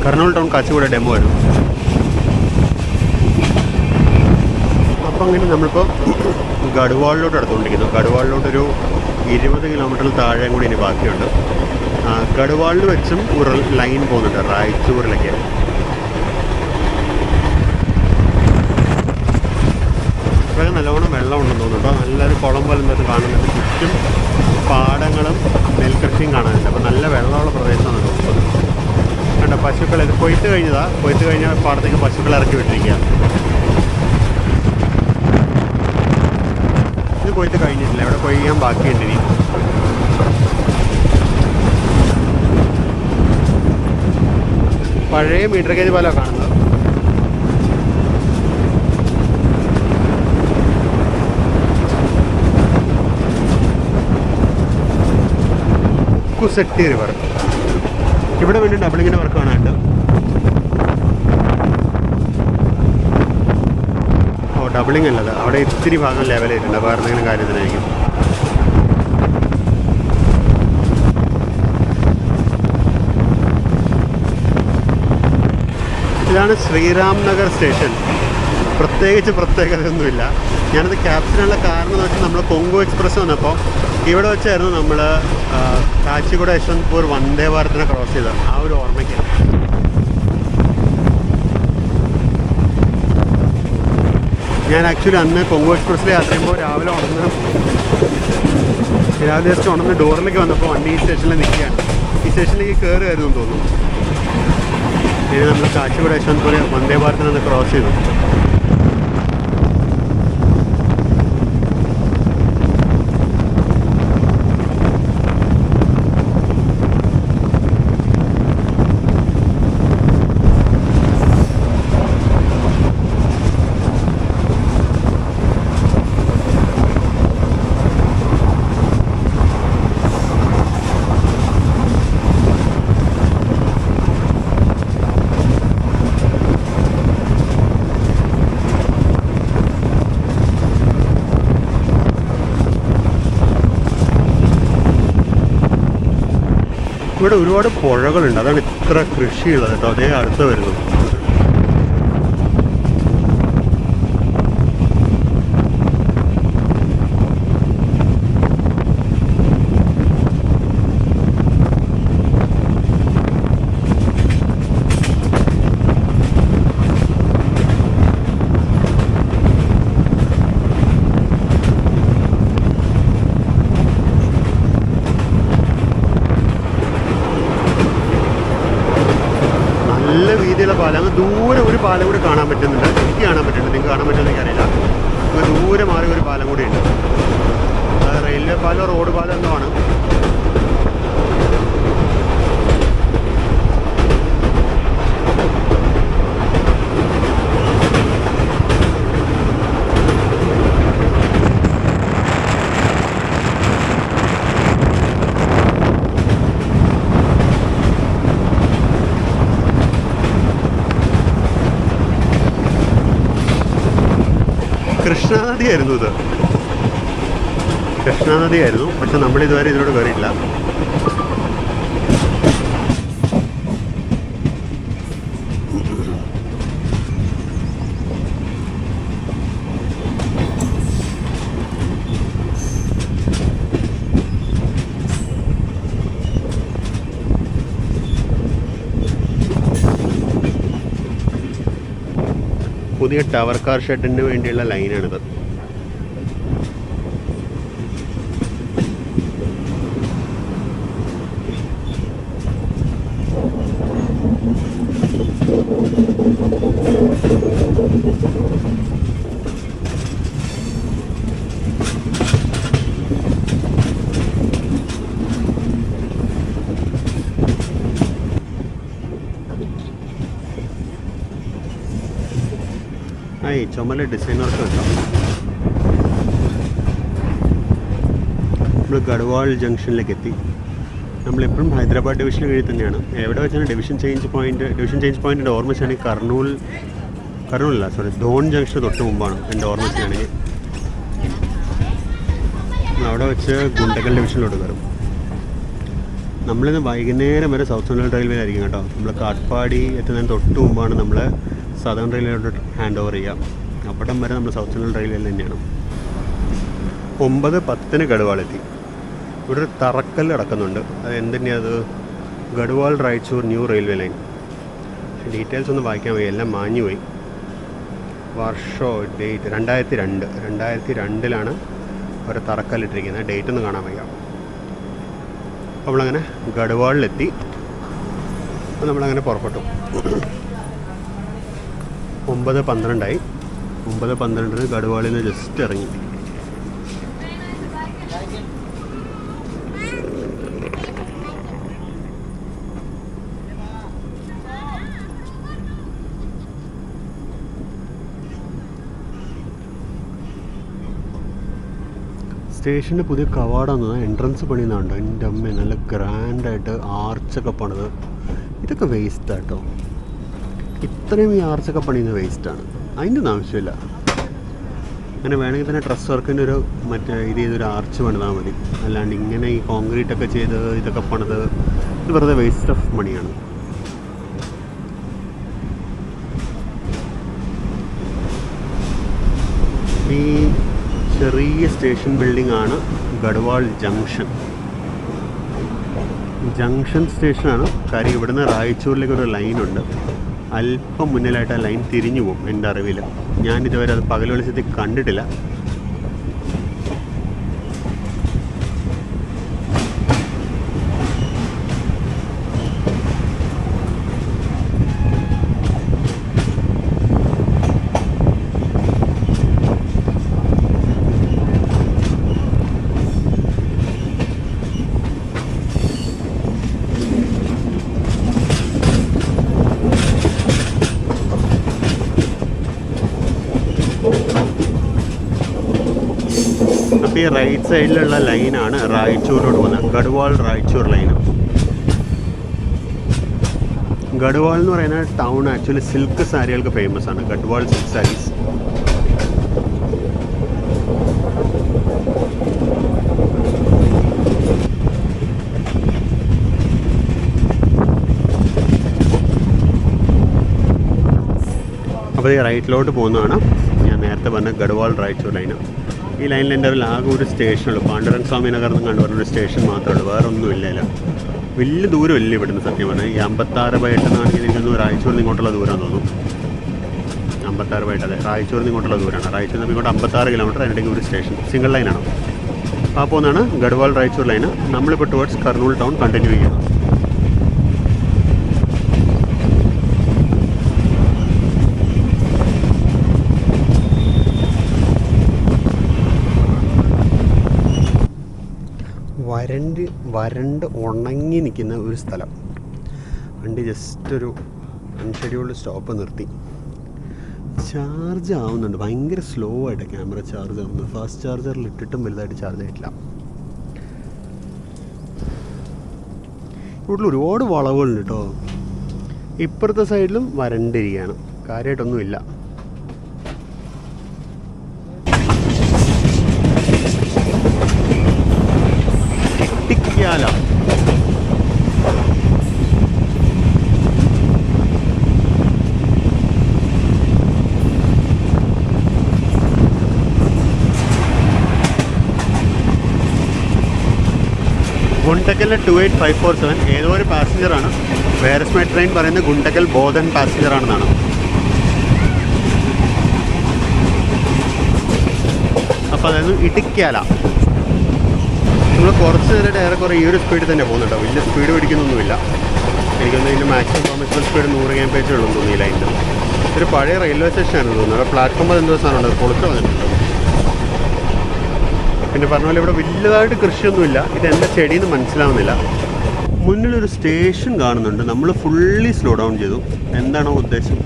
കർണൂൽ ടൗൺ കാച്ചിഗുഡ ഡെമോ ആയിരുന്നു. അപ്പം അങ്ങനെ നമ്മളിപ്പോൾ ഗഡ്വാളിലോട്ട് എടുത്തുകൊണ്ടിരിക്കുന്നു. ഗഡ്വാളിലോട്ടൊരു 20 കിലോമീറ്ററിൽ താഴെയും കൂടി ഇനി ബാക്കിയുണ്ട്. ഗഡ്വാളിൽ വെച്ചും ഒരു ലൈൻ പോകുന്നുണ്ട് റായ്ചൂരിലേക്ക്. ഇപ്പോഴും നല്ലവണ്ണം വെള്ളം ഉണ്ടെന്ന് തോന്നുന്നുണ്ടോ. നല്ലൊരു കുളം പോലെ എന്തൊക്കെ കാണുന്നുണ്ട്. ചുറ്റും പാടങ്ങളും നെൽകൃഷിയും കാണാനുണ്ട്. അപ്പോൾ നല്ല വെള്ളമുള്ള പ്രദേശമാണ് തോന്നുന്നത്. കണ്ടോ പശുക്കൾ, ഇത് കൊയ്ത്ത് കഴിഞ്ഞതാണ്. കൊയ്ത്ത് കഴിഞ്ഞ പാടത്തേക്ക് പശുക്കൾ ഇറക്കി വിട്ടിരിക്കുക. ഇത് കൊയ്ത്ത് കഴിഞ്ഞിട്ടില്ല, ഇവിടെ കൊയ്യാൻ ബാക്കിയുണ്ട് ഇനി. പഴയ മീറ്റർ ഗേജ് പോലെ കാണുന്നത്. കുസെട്ടി റിവർ, ഇവിടെ വേണ്ടി ഡബിളിങ്ങിൻ്റെ വർക്ക് കാണാനുണ്ട്. ഡബിളിംഗ് അല്ലത്, അവിടെ ഇത്തിരി ഭാഗം ലെവൽ ചെയ്തിട്ടുണ്ട്. വേറെ എന്തെങ്കിലും കാര്യത്തിനായിരിക്കും. ഇതാണ് ശ്രീറാം നഗർ സ്റ്റേഷൻ. പ്രത്യേകതയൊന്നുമില്ല. ഞാനത് ക്യാപ്ഷനുള്ള കാരണം എന്ന് വെച്ചാൽ നമ്മൾ കൊങ്കു എക്സ്പ്രസ് വന്നപ്പോൾ ഇവിടെ വെച്ചായിരുന്നു നമ്മൾ കാച്ചിഗുഡ യശ്വന്ത്പൂർ വന്ദേ ഭാരതിനെ ക്രോസ് ചെയ്തത്. ആ ഒരു ഓർമ്മയ്ക്ക് ഞാൻ ആക്ച്വലി അന്ന് കൊങ്കു എക്സ്പ്രസ്സിൽ യാത്ര ചെയ്യുമ്പോൾ രാവിലെ ജസ്റ്റ് ഉണർന്ന് ഡോറിലേക്ക് വന്നപ്പോൾ വണ്ടി ഈ സ്റ്റേഷനിൽ നിൽക്കുകയാണ്. ഈ സ്റ്റേഷനിലേക്ക് കയറുമായിരുന്നു തോന്നുന്നു. ഇനി നമ്മൾ കാച്ചിഗുഡ യശ്വന്ത്പൂർ വന്ദേ ഭാരതിനെ ക്രോസ് ചെയ്തു. ഇവിടെ ഒരുപാട് പുഴകളുണ്ട്, അതാണ് ഇത്ര കൃഷിയുള്ളത് കേട്ടോ. അതേ അടുത്ത് വരുന്നു. നല്ല വീതിയുള്ള പാലം. അങ്ങ് ദൂരെ ഒരു പാലം കൂടി കാണാൻ പറ്റുന്നുണ്ട്. എനിക്ക് കാണാൻ പറ്റുന്നുണ്ട്, നിങ്ങൾക്ക് കാണാൻ പറ്റുമെന്ന് എനിക്കറിയില്ല. അങ്ങ് ദൂരെ മാറി ഒരു പാലം കൂടി ഉണ്ട്. അത് റെയിൽവേ പാലോ റോഡ് പാലോ എന്തോ ആണ്. കൃഷ്ണാനദിയായിരുന്നു ഇത്. കൃഷ്ണാനദിയായിരുന്നു, പക്ഷെ നമ്മളിതുവരെ ഇതിലൂടെ കയറിയിട്ടില്ല. പുതിയ ടവർ കാർ ഷെഡിന് വേണ്ടിയുള്ള ലൈനാണിത്. ഈ ചുമല ഡിസൈൻ വർക്ക് കണ്ടോ. നമ്മൾ ഗഡ്വാൾ ജംഗ്ഷനിലേക്ക് എത്തി. നമ്മളെപ്പോഴും ഹൈദരാബാദ് ഡിവിഷന് കീഴിൽ തന്നെയാണ്. എവിടെ വെച്ചാണ് ഡിവിഷൻ ചേഞ്ച് പോയിൻറ്റിൻ്റെ ഓർമ്മ വെച്ചാണെങ്കിൽ കർണൂലല്ല ധോൺ ജംഗ്ഷന് തൊട്ട് മുമ്പാണ് എൻ്റെ ഓർമ്മ വെച്ചാണെങ്കിൽ. അവിടെ വെച്ച് ഗുണ്ടക്കൽ ഡിവിഷനിലോട്ട് കയറും. നമ്മളിന്ന് വൈകുന്നേരം വരെ സൗത്ത് സെൻട്രൽ റെയിൽവേയിലായിരിക്കും കേട്ടോ. നമ്മൾ കാട്ട്പാടി എത്തുന്നതിന് തൊട്ട് മുമ്പാണ് നമ്മൾ സദേൺ റെയിൽവേയിലോട്ട് ഹാൻഡ് ഓവർ ചെയ്യുക. അവിടം വരെ നമ്മൾ സൗത്ത് സെൻട്രൽ റെയിൽവേയിൽ തന്നെയാണ്. 9:10 ഗഡ്വാളെത്തി. ഇവിടെ ഒരു തറക്കൽ കിടക്കുന്നുണ്ട്. അത് എന്തിനാണ്? Garhwal Raichur new railway line. Details ഒന്നും വായിക്കാൻ വയ്യ, എല്ലാം മാഞ്ഞു പോയി. വർഷോ ഡേറ്റ് 2002 ഒരു തറക്കല്ലിട്ടിരിക്കുന്നത്. ഡേറ്റ് ഒന്നും കാണാൻ വയ്യ. അപ്പോൾ നമ്മളങ്ങനെ ഗഡ്വാളിലെത്തി. അപ്പോൾ നമ്മളങ്ങനെ പുറപ്പെട്ടു. 9:12 9:12 ഗഡ്വാളിൽ നിന്ന് ജസ്റ്റ് ഇറങ്ങി. സ്റ്റേഷൻ്റെ പുതിയ കവാടമെന്ന് എൻട്രൻസ് പണിയുന്നുണ്ട്. എൻ്റെ അമ്മ നല്ല ഗ്രാൻഡായിട്ട് ആർച്ചൊക്കെ പണിത്. ഇതൊക്കെ വേസ്റ്റാട്ടോ. ഇത്രയും ഈ ആർച്ചൊക്കെ പണിയുന്നത് വേസ്റ്റാണ്. അതിൻ്റെ ഒന്നും ആവശ്യമില്ല. അങ്ങനെ വേണമെങ്കിൽ തന്നെ ഡ്രസ് വർക്കിൻ്റെ ഒരു ഇത് ചെയ്തൊരു ആർച്ച് പണിതാൽ മതി. അല്ലാണ്ട് ഇങ്ങനെ ഈ കോൺക്രീറ്റൊക്കെ ചെയ്ത് ഇതൊക്കെ പണിത് ഇത് വെറുതെ വേസ്റ്റ് ഓഫ് മണിയാണ്. ഈ ചെറിയ സ്റ്റേഷൻ ബിൽഡിംഗ് ആണ് ഗഡ്വാൾ ജംഗ്ഷൻ സ്റ്റേഷനാണ്. കാര്യം ഇവിടുന്ന് റായ്ചൂരിലേക്ക് ഒരു ലൈനുണ്ട്. അല്പം മുന്നിലായിട്ട് ആ ലൈൻ തിരിഞ്ഞു പോകും എൻ്റെ അറിവിൽ. ഞാനിതുവരെ അത് പകൽ വെളിച്ചത്തിൽ കണ്ടിട്ടില്ല. അപ്പോൾ ഈ റൈറ്റ് സൈഡിലുള്ള ലൈനാണ് റായ്ചൂരോട് പോകുന്നത്. ഗഡ്വാൾ റായ്ചൂർ ലൈന്. ഗഡ്വാൾ എന്ന് പറയുന്ന ടൗൺ ആക്ച്വലി സിൽക്ക് സാരികൾക്ക് ഫേമസ് ആണ്. ഗഡ്വാൾ സിൽക്ക് സാരീസ്. അപ്പോൾ ഈ റൈറ്റിലോട്ട് പോകുന്നതാണ് ഞാൻ നേരത്തെ പറഞ്ഞ ഗഡ്വാൾ റായ്ചൂർ ലൈന്. ഈ ലൈനിൽ എൻ്റെ ഒരു ആകെ ഒരു സ്റ്റേഷനുള്ളൂ. പാണ്ഡുരംഗ് സ്വാമി നഗർ എന്ന് കണ്ടു പറഞ്ഞൊരു സ്റ്റേഷൻ മാത്രമേ ഉള്ളൂ. വേറെ ഒന്നും ഇല്ലല്ലോ. വലിയ ദൂരമില്ല ഇവിടുന്ന് സത്യം പറഞ്ഞാൽ. ഈ 56/8 എന്നാണെങ്കിൽ എനിക്കൊന്ന് റായ്ചൂരിൽ നിന്ന് ഇങ്ങോട്ടുള്ള ദൂരം തോന്നുന്നു. 56/8 അതെ, റായ്ചൂരിൽ നിന്ന് ഇങ്ങോട്ടുള്ള ദൂരമാണ്. റായ്ചൂരിൽ നിന്ന് ഇങ്ങോട്ട് 56 കിലോമീറ്റർ. അതിനിടയ്ക്ക് ഒരു സ്റ്റേഷൻ സിംഗിൾ ലൈനാണ്. ആ പോകുന്നതാണ് ഗഡ്വാൾ റായ്ചൂർ ലൈന്. നമ്മളിപ്പോൾ ടുവേർഡ്സ് കർണൂൽ ടൗൺ കണ്ടിന്യൂ ചെയ്യുന്നു. വരണ്ട് ഉണങ്ങി നിൽക്കുന്ന ഒരു സ്ഥലം. വണ്ടി ജസ്റ്റ് ഒരു അൺഷെഡ്യൂൾഡ് സ്റ്റോപ്പ് നിർത്തി. ചാർജ് ആവുന്നുണ്ട്. ഭയങ്കര സ്ലോ ആയിട്ട് ക്യാമറ ചാർജ് ആവുന്നത്. ഫാസ്റ്റ് ചാർജറിൽ ഇട്ടിട്ടും വലുതായിട്ട് ചാർജ് ആയിട്ടില്ല. ഇവിടെ ഒരുപാട് വളവുകളുണ്ട് കേട്ടോ. ഇപ്പുറത്തെ സൈഡിലും വരണ്ടിരിക്കുകയാണ്. കാര്യമായിട്ടൊന്നുമില്ല. ിക്കാല ഗുണ്ടക്കലിലെ 28547 ഏതോ ഒരു പാസഞ്ചറാണ്. വേറസ്മൈ ട്രെയിൻ പറയുന്നത് ഗുണ്ടക്കൽ ബോധൻ പാസഞ്ചറാണെന്നാണ്. അപ്പോൾ അതായത് ഇടുക്കിയാല. നമ്മൾ കുറച്ച് നേരമായിട്ട് ഏറെക്കുറെ ഈ ഒരു സ്പീഡിൽ തന്നെ പോകുന്നുണ്ടോ. വലിയ സ്പീഡ് പിടിക്കുന്നൊന്നുമില്ല. എനിക്കൊന്നും ഇതിൻ്റെ മാക്സിമം പെർമിസിബിൾ സ്പീഡ് 100 km/h ഉള്ളൂ തോന്നി. ഈ ലൈനിൽ ഒരു പഴയ റെയിൽവേ സ്റ്റേഷനാണ് തോന്നുന്നത്. പ്ലാറ്റ്ഫോം എന്തോ സാധനമുണ്ട്, പൊളിച്ചു വന്നിട്ടുണ്ട്. പിന്നെ പറഞ്ഞ പോലെ ഇവിടെ വലുതായിട്ട് കൃഷിയൊന്നുമില്ല. ഇതെന്താ ചെടിയെന്ന് മനസ്സിലാവുന്നില്ല. മുന്നിലൊരു സ്റ്റേഷൻ കാണുന്നുണ്ട്. നമ്മൾ ഫുള്ളി സ്ലോ ഡൗൺ ചെയ്തു. എന്താണോ ഉദ്ദേശം?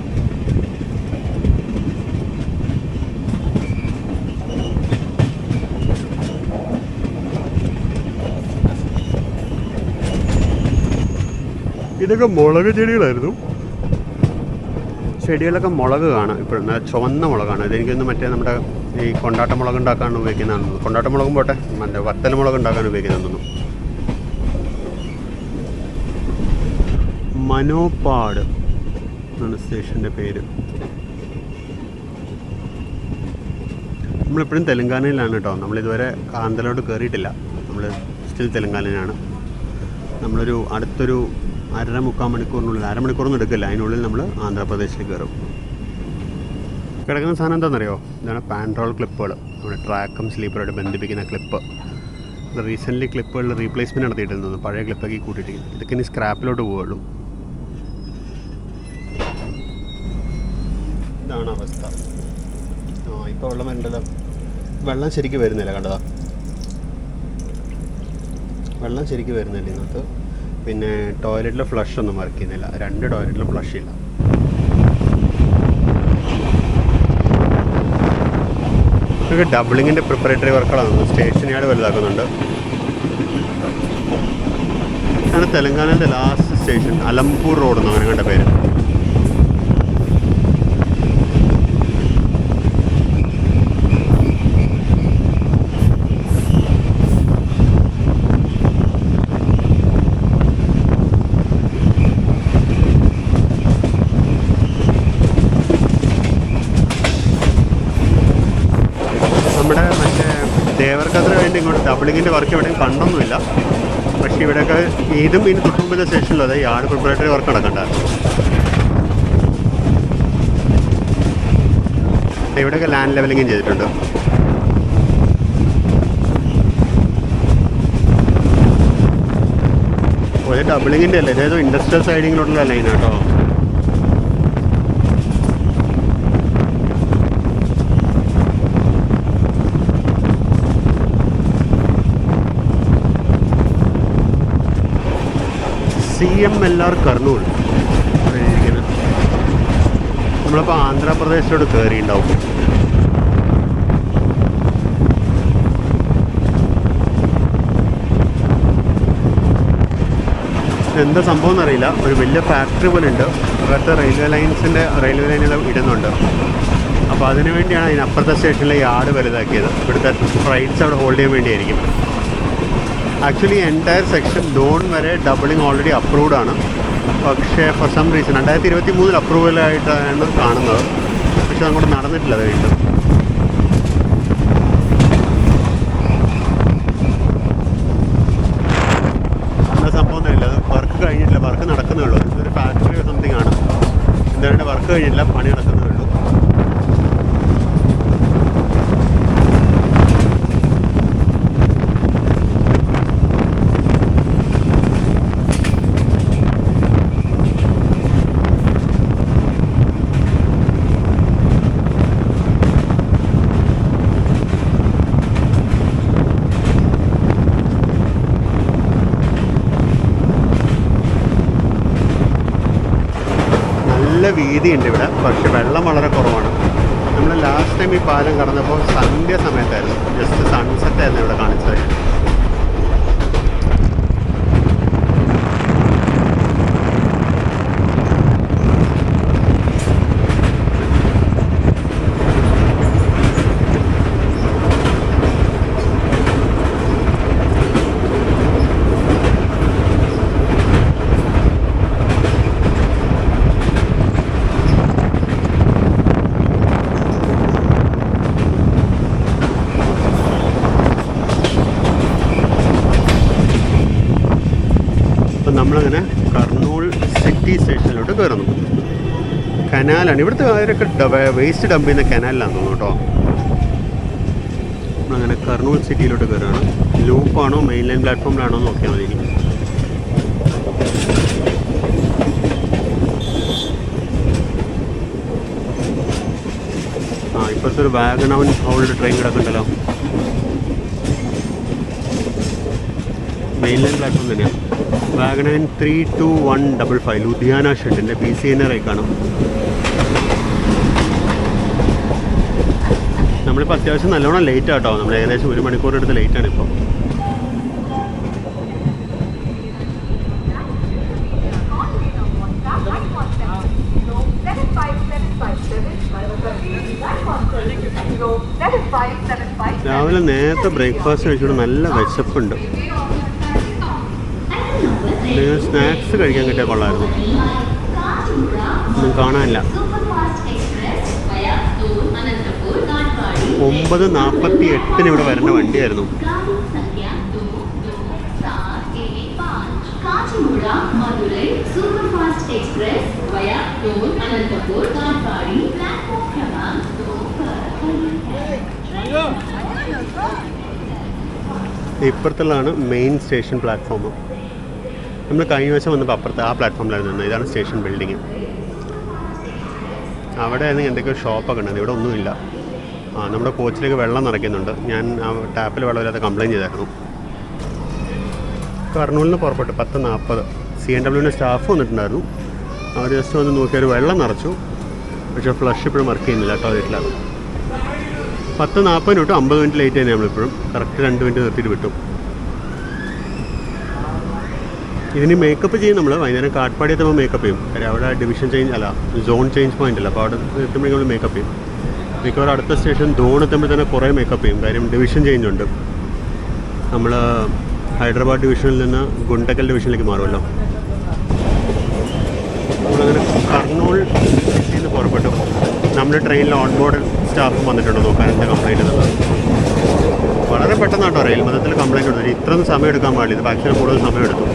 ഇതൊക്കെ മുളക് ചെടികളായിരുന്നു. ചെടികളൊക്കെ മുളക് കാണാം. ഇപ്പോഴും ചുവന്ന മുളകാണ്. ഇതെനിക്കൊന്ന് മറ്റേ നമ്മുടെ ഈ കൊണ്ടാട്ട മുളക് ഉണ്ടാക്കാൻ ഉപയോഗിക്കുന്നതാണ്. കൊണ്ടാട്ട മുളകും പോട്ടെ, മറ്റേ വത്തൽ മുളക് ഉണ്ടാക്കാൻ ഉപയോഗിക്കുന്നതെന്നു. മനോപാട് എന്നാണ് സ്റ്റേഷൻ്റെ പേര്. നമ്മളെപ്പോഴും തെലങ്കാനയിലാണ് കേട്ടോ. നമ്മളിതുവരെ ആന്ധ്രയിലോട്ട് കയറിയിട്ടില്ല. നമ്മൾ സ്റ്റിൽ തെലങ്കാനയിലാണ്. നമ്മളൊരു അടുത്തൊരു 1.5-3 മണിക്കൂറിനുള്ളിൽ, അരമണിക്കൂറൊന്നും എടുക്കില്ല, അതിനുള്ളിൽ നമ്മൾ ആന്ധ്രാപ്രദേശിൽ കയറും. കിടക്കുന്ന സാധനം എന്താണെന്നറിയോ? ഇതാണ് പാൻട്രോൾ ക്ലിപ്പുകൾ. നമ്മുടെ ട്രാക്കും സ്ലീപ്പറായിട്ട് ബന്ധിപ്പിക്കുന്ന ക്ലിപ്പ്. ഇത് റീസെൻ്റ്ലി ക്ലിപ്പുകളിൽ റീപ്ലേസ്മെൻറ്റ് നടത്തിയിട്ടുണ്ട്. പഴയ ക്ലിപ്പൊക്കെ കൂട്ടിയിട്ടിരിക്കും. ഇതൊക്കെ ഇനി സ്ക്രാപ്പിലോട്ട് പോവുള്ളൂ. ഇതാണ് അവസ്ഥ. ഇപ്പോൾ വെള്ളം വരേണ്ടല്ലോ. വെള്ളം ശരിക്കും വരുന്നില്ല, കണ്ടതാ? വെള്ളം ശരിക്കും വരുന്നില്ല ഇന്നത്തെ. പിന്നെ ടോയ്ലറ്റിൽ ഫ്ലഷ് ഒന്നും വർക്ക് ചെയ്യുന്നില്ല. 2 ടോയ്ലറ്റിലും ഫ്ലഷ് ഇല്ല. ഇതൊക്കെ ഡബിളിങ്ങിൻ്റെ പ്രിപ്പറേറ്ററി വർക്കുകളാണ്. സ്റ്റേഷൻ യാർഡ് വലുതാക്കുന്നുണ്ട്. ആണ് തെലങ്കാനയിലെ ലാസ്റ്റ് സ്റ്റേഷൻ. അലംപൂർ റോഡ് എന്നാണ് അങ്ങനെ കണ്ട പേര്. നമ്മുടെ മറ്റേ ദേവർക്കത്ര വേണ്ടി ഇങ്ങോട്ട് ഡബിളിങ്ങിൻ്റെ വർക്ക് എവിടെയും കണ്ടൊന്നുമില്ല. പക്ഷേ ഇവിടെയൊക്കെ ഇതും ഇനി തൊട്ടുമുമ്പിൻ്റെ സ്റ്റേഷനിലും അതെ യാർഡ് പ്രിപ്പറേറ്ററി വർക്ക് നടക്കണ്ടായിരുന്നു. ഇവിടെയൊക്കെ ലാൻഡ് ലെവലിങ്ങും ചെയ്തിട്ടുണ്ട്. ഒരു ഡബിളിങ്ങിൻ്റെ അല്ലേ, ഇതേതോ ഇൻഡസ്ട്രിയൽ സൈഡിങ്ങിലോട്ടുള്ള ലൈൻ കേട്ടോ. CMLR കർണൂൽ നമ്മളിപ്പോൾ ആന്ധ്രാപ്രദേശിലോട്ട് കയറിയിട്ടുണ്ടാവും. എന്താ സംഭവം എന്നറിയില്ല. ഒരു വലിയ ഫാക്ടറി പോലെ ഉണ്ട്. അവിടുത്തെ റെയിൽവേ ലൈനിൽ ഇടുന്നുണ്ട്. അപ്പോൾ അതിനു വേണ്ടിയാണ് അതിനപ്പുറത്തെ സ്റ്റേഷനിലെ യാർഡ് വലുതാക്കിയത്. ഇവിടുത്തെ ഫ്ലൈറ്റ്സ് അവിടെ ഹോൾഡ് ചെയ്യാൻ വേണ്ടിയായിരിക്കും. ആക്ച്വലി എൻറ്റയർ സെക്ഷൻ ഡോൺ വരെ ഡബിളിങ് ഓൾറെഡി അപ്രൂവ്ഡ് ആണ്. പക്ഷേ ഫോർ സം റീസൺ 2023 അപ്രൂവലായിട്ടാണ് കാണുന്നത്. പക്ഷെ അങ്ങോട്ട് നടന്നിട്ടില്ല അത് വീണ്ടും. എന്താ സംഭവം എന്നറിയില്ല. അത് വർക്ക് കഴിഞ്ഞിട്ടില്ല, വർക്ക് നടക്കുന്നേ ഉള്ളൂ. ഇതൊരു ഫാക്ടറി സംതിങ് ആണ്. എന്തായാലും വർക്ക് കഴിഞ്ഞില്ല, പണി നടക്കുന്നേ ഉള്ളൂ. നല്ല വീതിയുണ്ട് ഇവിടെ, പക്ഷെ വെള്ളം വളരെ കുറവാണ്. നമ്മൾ ലാസ്റ്റ് ടൈം ഈ പാലം കടന്നപ്പോൾ സന്ധ്യ സമയത്തായിരുന്നു, ജസ്റ്റ് സൺസെറ്റ് ആയിരുന്നു ഇവിടെ കാണിച്ചത്. നമ്മളങ്ങനെ കർണൂൽ സിറ്റി സ്റ്റേഷനിലോട്ട് കയറുന്നു. കനാലാണ് ഇവിടുത്തെ. അവരൊക്കെ വേസ്റ്റ് ഡംപ് ചെയ്യുന്ന കനാലിലാണെന്ന് തോന്നുന്നു കേട്ടോ. നമ്മളങ്ങനെ കർണൂൽ സിറ്റിയിലോട്ട് കയറുകയാണ്. ലൂപ്പാണോ മെയിൻ ലൈൻ പ്ലാറ്റ്ഫോമിലാണോ നോക്കിയാൽ മതി. ഇപ്പോഴത്തെ ഒരു വാഗണവൻ ഹൗൾഡ് ട്രെയിൻ കിടക്കുന്നുണ്ടല്ലോ. മെയിൻ ലൈൻ പ്ലാറ്റ്ഫോം തന്നെയാണ്. വാഗണവൻ 32155 ലുധിയാന ഷെഡിൻ്റെ BCNR കാണും. നമ്മളിപ്പോൾ അത്യാവശ്യം നല്ലോണം ലേറ്റ് ആട്ടോ. നമ്മൾ ഏകദേശം 1 മണിക്കൂർ എടുത്ത് ലേറ്റാണ് ഇപ്പോൾ. രാവിലെ നേരത്തെ ബ്രേക്ക്ഫാസ്റ്റ് കഴിച്ചുകൊണ്ട് നല്ല വിശപ്പുണ്ട്. സ്നാക്സ് കഴിക്കാൻ കിട്ടിയാൽ കൊള്ളായിരുന്നു. ഒന്നും കാണാനില്ല. 9:48 ഇവിടെ വരേണ്ട വണ്ടിയായിരുന്നു. ഇപ്പുറത്തുള്ളതാണ് മെയിൻ സ്റ്റേഷൻ പ്ലാറ്റ്ഫോം. നമ്മൾ കഴിഞ്ഞ ദിവസം വന്നപ്പോൾ അപ്പുറത്ത് ആ പ്ലാറ്റ്ഫോമിലായിരുന്നു നിന്നത്. ഇതാണ് സ്റ്റേഷൻ ബിൽഡിങ്. അവിടെ ആണെങ്കിൽ എന്തൊക്കെയോ ഷോപ്പൊക്കെ ഉണ്ട്. ഇവിടെ ഒന്നുമില്ല. നമ്മുടെ കോച്ചിലേക്ക് വെള്ളം നിറയ്ക്കുന്നുണ്ട്. ഞാൻ ആ ടാപ്പിൽ വെള്ളമില്ലാതെ കംപ്ലയിൻറ്റ് ചെയ്തായിരുന്നു. കർണൂലിൽ നിന്ന് പുറപ്പെട്ടു 10:40. CNWൻ്റെ സ്റ്റാഫ് വന്നിട്ടുണ്ടായിരുന്നു. അവർ ജസ്റ്റ് വന്ന് നോക്കിയൊരു വെള്ളം നിറച്ചു. പക്ഷേ ഫ്ലഷ് ഇപ്പോഴും വർക്ക് ചെയ്യുന്നില്ല കേട്ടോ. വീട്ടിൽ 10:40 തൊട്ട് 50 മിനിറ്റ് ലേറ്റ് തന്നെ നമ്മളിപ്പോഴും. കറക്റ്റ് 2 മിനിറ്റ് നിർത്തിയിട്ട് വിട്ടു. ഇതിന് മേക്കപ്പ് ചെയ്യും നമ്മൾ. വൈകുന്നേരം കാട്ട്പാടി എത്തുമ്പോൾ മേക്കപ്പ് ചെയ്യും. കാര്യം അവിടെ ഡിവിഷൻ ചേഞ്ച് അല്ല, സോൺ ചേഞ്ച് പോയിൻ്റ് അല്ല. അപ്പോൾ അവിടെ എത്തുമ്പോഴേക്കും നമ്മൾ മേക്കപ്പ് ചെയ്യും. മിക്കവാറും അടുത്ത സ്റ്റേഷൻ ധോൺ എത്തുമ്പോൾ തന്നെ കുറേ മേക്കപ്പ് ചെയ്യും. കാര്യം ഡിവിഷൻ ചേഞ്ച് ഉണ്ട്. നമ്മൾ ഹൈദരാബാദ് ഡിവിഷനിൽ നിന്ന് ഗുണ്ടക്കൽ ഡിവിഷനിലേക്ക് മാറുമല്ലോ. നമ്മളങ്ങനെ കർണൂൽ സിറ്റിയിൽ നിന്ന് പുറപ്പെട്ടു. നമ്മുടെ ട്രെയിനിൽ ഓൺ ബോർഡ് സ്റ്റാഫ് വന്നിട്ടുണ്ടോ നോക്കാൻ എന്താ കംപ്ലയിൻറ്റ് എന്നുള്ളത്. വളരെ പെട്ടെന്നാട്ടോ റെയിൽ മതത്തിൽ കംപ്ലയിൻറ്റ് കൊടുത്തു. ഇത്രയൊന്നും സമയം എടുക്കാൻ പാടില്ല. ഇത് പക്ഷേ കൂടുതൽ സമയം എടുത്തു.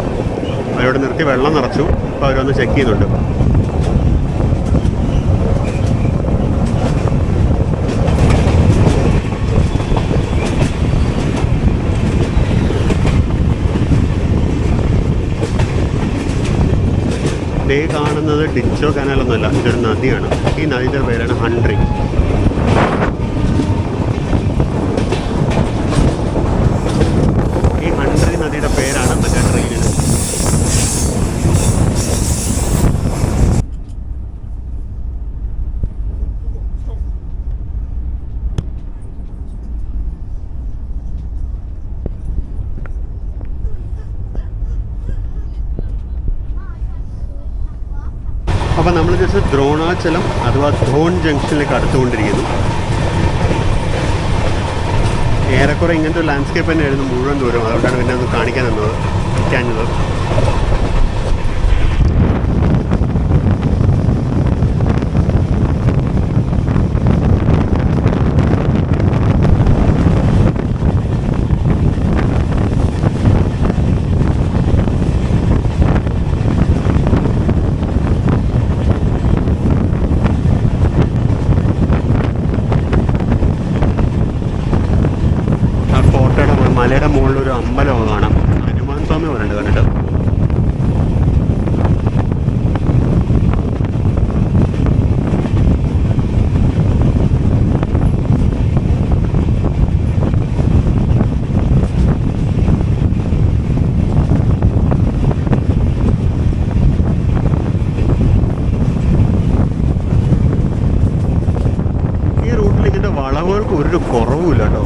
അവരോട് നിർത്തി വെള്ളം നിറച്ചു. അപ്പോൾ അവരൊന്ന് ചെക്ക് ചെയ്യുന്നുണ്ട്. ഡേ കാണുന്നത് ഡിച്ചോ കനാലൊന്നുമല്ല, ഇതൊരു നദിയാണ്. ഈ നദിയുടെ പേരാണ് ഹൺഡ്രി. ഈ ഹൺഡ്രി നദിയുടെ പേരാണ് മറ്റേ ട്രെയിനിന്. അപ്പോൾ നമ്മൾ ജസ്റ്റ് ദ്രോണാചലം അഥവാ ധോൺ ജംഗ്ഷനിലേക്ക് അടുത്തുകൊണ്ടിരിക്കുന്നു. ഏറെക്കുറെ ഇങ്ങനത്തെ ഒരു ലാൻഡ്സ്കേപ്പ് തന്നെ ആയിരുന്നു മുഴുവൻ ദൂരം. അതുകൊണ്ടാണ് പിന്നെ ഒന്ന് കാണിക്കാൻ നിൽക്കാഞ്ഞത്. മലയുടെ മുകളിലൊരു അമ്പലമൊക്കെ കാണാം. ഹനുമാൻ സ്വാമി വരണ്ട് കണ്ടിട്ട്. ഈ റൂട്ടിൽ ഇതിൻ്റെ വളവുകൾക്ക് ഒരു കുറവുമില്ല കേട്ടോ.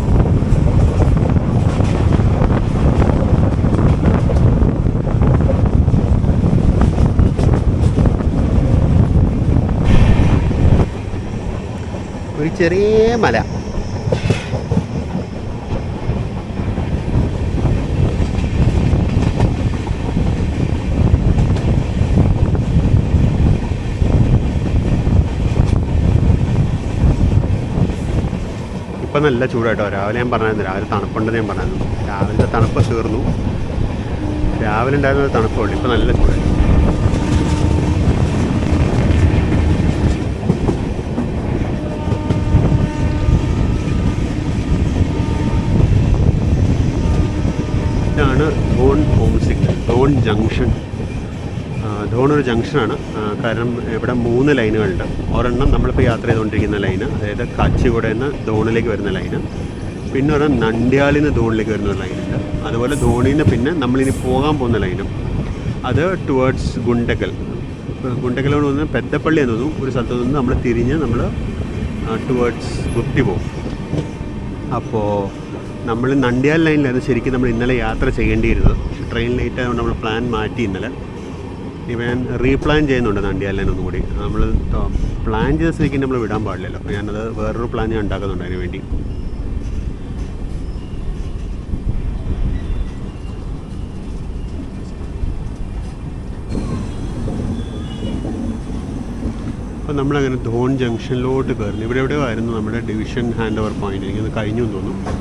ഒരു ചെറിയ മല. ഇപ്പം നല്ല ചൂടായിട്ടോ. രാവിലെ ഞാൻ പറഞ്ഞായിരുന്നു, രാവിലെ തണുപ്പുണ്ടെന്ന് ഞാൻ പറഞ്ഞായിരുന്നു. രാവിലത്തെ തണുപ്പ് തീർന്നു. രാവിലെ ഉണ്ടായിരുന്നത് തണുപ്പുള്ളൂ. ഇപ്പം നല്ല ചൂടായി. ഇതാണ് ധോൺ ഹോം സിഗ്നൽ, ധോൺ ജംഗ്ഷൻ. ധോൺ ഒരു ജംഗ്ഷനാണ്. കാരണം ഇവിടെ 3 ലൈനുകളുണ്ട്. ഒരെണ്ണം നമ്മളിപ്പോൾ യാത്ര ചെയ്തുകൊണ്ടിരിക്കുന്ന ലൈന്, അതായത് കാച്ചിഗുഡയിൽ നിന്ന് ധോണിലേക്ക് വരുന്ന ലൈന്. പിന്നെ ഒരെണ്ണം നന്ദ്യാലിൽ നിന്ന് ധോണിലേക്ക് വരുന്ന ലൈനുണ്ട്. അതുപോലെ ധോണിൽ നിന്ന് പിന്നെ നമ്മളിനി പോകാൻ പോകുന്ന ലൈനും അത് ടുവേർഡ്സ് ഗുണ്ടക്കൽ. ഗുണ്ടക്കലോട് വന്ന് പെద్దപ്പള്ളി എന്ന് തോന്നുന്നു. ഒരു സ്ഥലത്ത് നിന്ന് നമ്മൾ തിരിഞ്ഞ് നമ്മൾ ടുവേർഡ്സ് ഗുപ്തി പോകും. അപ്പോൾ നമ്മൾ നന്ദ്യാൽ ലൈനിലായിരുന്നു ശരിക്കും നമ്മൾ ഇന്നലെ യാത്ര ചെയ്യേണ്ടിയിരുന്നത്. പക്ഷേ ട്രെയിൻ ലേറ്റ് ആയതുകൊണ്ട് നമ്മൾ പ്ലാൻ മാറ്റി ഇന്നലെ. ഇപ്പം ഞാൻ റീപ്ലാൻ ചെയ്യുന്നുണ്ട് നന്ദ്യാൽ ലൈൻ ഒന്നും കൂടി. നമ്മൾ പ്ലാൻ ചെയ്ത സ്ഥിതിക്ക് നമ്മൾ വിടാൻ പാടില്ലല്ലോ. അപ്പോൾ ഞാനത് വേറൊരു പ്ലാൻ ഞാൻ ഉണ്ടാക്കുന്നുണ്ട് അതിന് വേണ്ടി. അപ്പോൾ നമ്മളങ്ങനെ ധോൺ ജംഗ്ഷനിലോട്ട് കയറുന്നു. ഇവിടെ എവിടെയോ ആയിരുന്നു നമ്മുടെ ഡിവിഷൻ ഹാൻഡ് ഓവർ പോയിൻ്റ്. എനിക്കത് കഴിഞ്ഞു എന്ന് തോന്നുന്നു.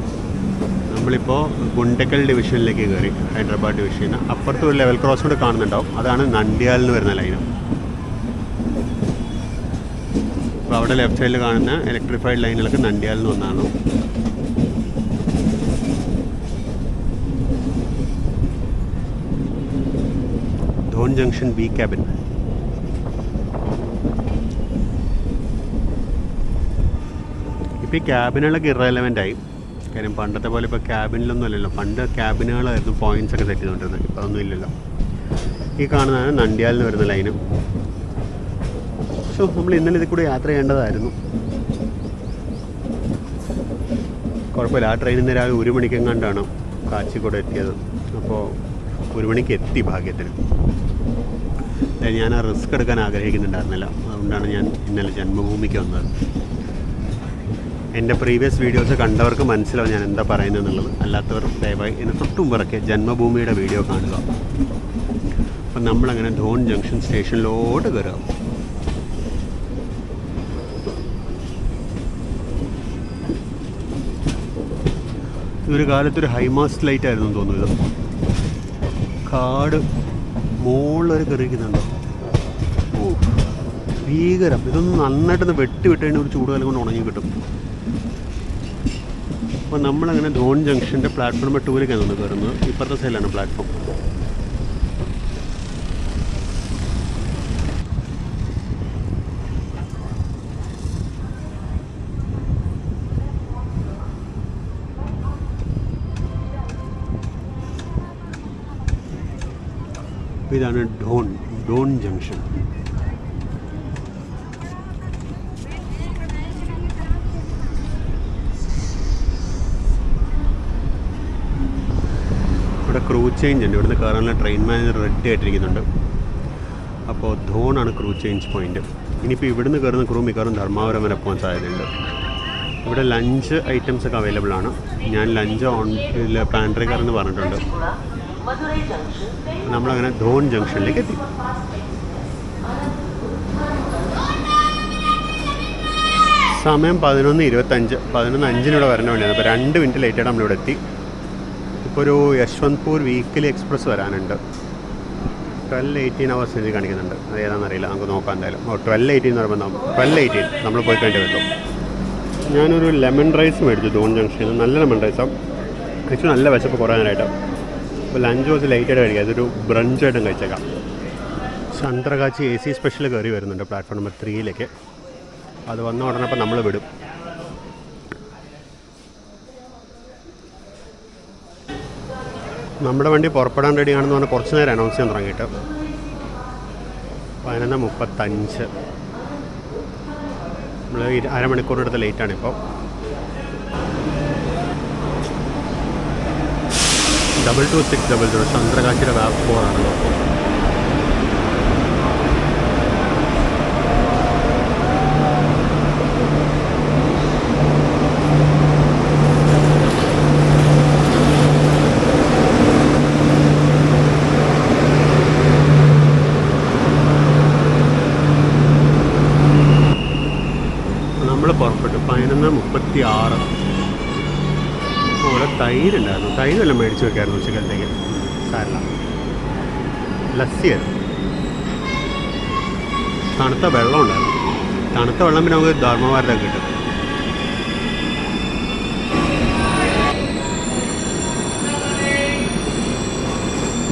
നമ്മളിപ്പോൾ ഗുണ്ടക്കൽ ഡിവിഷനിലേക്ക് കയറി, ഹൈദരാബാദ് ഡിവിഷന്. അപ്പുറത്ത് ഒരു ലെവൽ ക്രോസ് കൂടെ കാണുന്നുണ്ടാവും, അതാണ് നണ്ട്യാലിന് വരുന്ന ലൈന്. അപ്പോൾ അവിടെ ലെഫ്റ്റ് സൈഡിൽ കാണുന്ന ഇലക്ട്രിഫൈഡ് ലൈനുകളൊക്കെ നണ്ട്യാലിന് ഒന്നാണ്. ധോൺ ജംഗ്ഷൻ ബി ക്യാബിൻ. ഇപ്പോൾ ഈ ക്യാബിനുകളൊക്കെ ഇറലവൻ്റായി. കാര്യം പണ്ടത്തെ പോലെ ഇപ്പോൾ ക്യാബിനിലൊന്നും അല്ലല്ലോ. പണ്ട് ക്യാബിനുകളായിരുന്നു പോയിൻറ്റ്സ് ഒക്കെ സെറ്റ് ചെയ്തുകൊണ്ടിരുന്നത്. ഇപ്പോൾ അതൊന്നും ഇല്ലല്ലോ. ഈ കാണുന്നതാണ് നണ്ട്യാലിന് വരുന്ന ലൈന്. സോ നമ്മൾ ഇന്നലെ ഇതിൽ കൂടെ യാത്ര ചെയ്യേണ്ടതായിരുന്നു. കുഴപ്പമില്ല. ആ ട്രെയിൻ ഇന്ന് രാവിലെ 1 മണിക്കെങ്ങാണ്ടാണ് കാച്ചിക്കോട് എത്തിയത്. അപ്പോൾ 1 മണിക്ക് എത്തി ഭാഗ്യത്തിന്. ഞാൻ ആ റിസ്ക് എടുക്കാൻ ആഗ്രഹിക്കുന്നുണ്ടായിരുന്നില്ല. അതുകൊണ്ടാണ് ഞാൻ ഇന്നലെ ജന്മഭൂമിക്ക് വന്നത്. എൻ്റെ പ്രീവിയസ് വീഡിയോസ് കണ്ടവർക്ക് മനസ്സിലാവും ഞാൻ എന്താ പറയുന്നത് എന്നുള്ളത്. അല്ലാത്തവർ ദയവായി ഇതിന് തൊട്ടുമുമ്പറക്കെ ജന്മഭൂമിയുടെ വീഡിയോ കാണുക. അപ്പം നമ്മളങ്ങനെ ധോൺ ജംഗ്ഷൻ സ്റ്റേഷനിലോട്ട് കയറുക. ഇതൊരു കാലത്തൊരു ഹൈമാസ്റ്റ് ലൈറ്റ് ആയിരുന്നു തോന്നുന്നു. ഇത് കാട് മുകളിലൊരു കയറിയിരിക്കുന്നുണ്ടോ? ഓ ഭീകരം. ഇതൊന്നും നന്നായിട്ടൊന്ന് വെട്ടി കഴിഞ്ഞാൽ ഒരു ചൂടുകാലം കൊണ്ട് ഉണങ്ങി കിട്ടും. അപ്പോൾ നമ്മളങ്ങനെ ധോൺ ജംഗ്ഷൻ്റെ പ്ലാറ്റ്ഫോം നമ്പർ 2ലേക്കാണ് നമ്മൾ കയറുന്നത്. ഇപ്പുറത്തെ സൈഡിലാണ് പ്ലാറ്റ്ഫോം. ഇതാണ് ധോൺ ജംഗ്ഷൻ. ഇവിടെ ക്രൂ ചേഞ്ച് ഉണ്ട്. ഇവിടുന്ന് കയറാനുള്ള ട്രെയിൻ മാനേജർ റെഡി ആയിട്ടിരിക്കുന്നുണ്ട്. അപ്പോൾ ധോണാണ് ക്രൂ ചേഞ്ച് പോയിൻ്റ്. ഇനിയിപ്പോൾ ഇവിടുന്ന് കയറുന്ന ക്രൂ മിക്കവാറും ധർമാവരം വരെ പോകാൻ സാധ്യതയുണ്ട്. ഇവിടെ ലഞ്ച് ഐറ്റംസ് ഒക്കെ അവൈലബിൾ ആണ്. ഞാൻ ലഞ്ച് പാൻട്രി കാരെന്ന് പറഞ്ഞിട്ടുണ്ട്. നമ്മളങ്ങനെ ധോൺ ജംഗ്ഷനിലേക്ക് എത്തി. സമയം 11:25. 11:05 ഇവിടെ വരേണ്ട വേണ്ടിയാണ്. അപ്പോൾ 2 മിനിറ്റ് ലേറ്റായിട്ട് നമ്മളിവിടെ എത്തി. ഇപ്പോൾ ഒരു യശ്വന്ത്പൂർ വീക്കിലി എക്സ്പ്രസ് വരാനുണ്ട്. 12-18 hours ഇത് കാണിക്കുന്നുണ്ട്. അത് ഏതാണെന്നറിയില്ല, നമുക്ക് നോക്കാം എന്തായാലും. 12-18 എന്ന് പറയുമ്പോൾ 12-18 നമ്മൾ പോയി കണ്ടു വരും. ഞാനൊരു ലെമൺ റൈസ് മേടിച്ചു ധോൺ ജംഗ്ഷനിൽ. നല്ല ലെമൺ റൈസാണ്. ആക്ച്വലി നല്ല വിശപ്പ് കുറേ നേരമായിട്ട്. അപ്പോൾ ലഞ്ച് കുറച്ച് ലൈറ്റായിട്ട് കഴിക്കാം. അതൊരു ബ്രഞ്ചായിട്ടും കഴിച്ചേക്കാം. ചന്ദ്രകാച്ചി AC സ്പെഷ്യൽ കയറി വരുന്നുണ്ട് പ്ലാറ്റ്ഫോം നമ്പർ 3ലേക്ക്. അത് വന്ന ഉടനെ അപ്പോൾ നമ്മൾ വിടും. നമ്മുടെ വണ്ടി പുറപ്പെടാൻ റെഡിയാണെന്ന് പറഞ്ഞാൽ കുറച്ച് നേരം അനൗൺസ് ചെയ്യാൻ തുടങ്ങിയിട്ട്. 11:35. നമ്മൾ അരമണിക്കൂറിനടുത്ത് ലേറ്റാണിപ്പോൾ. 22600 ചന്ദ്രകാശിയുടെ വാപ്പ് 4 ആണല്ലോ. പുറപ്പെട്ടു 11:36. ഇവിടെ തൈരുണ്ടായിരുന്നു. തൈരെല്ലാം മേടിച്ച് വെക്കായിരുന്നു ഉച്ചക്കലത്തേക്ക്. സാരല്ല. ലസ്സിയായിരുന്നു. തണുത്ത വെള്ളം ഉണ്ടായിരുന്നു. തണുത്ത വെള്ളം പിന്നെ നമുക്ക് ധർമ്മവാരത്തൊക്കെ കിട്ടും.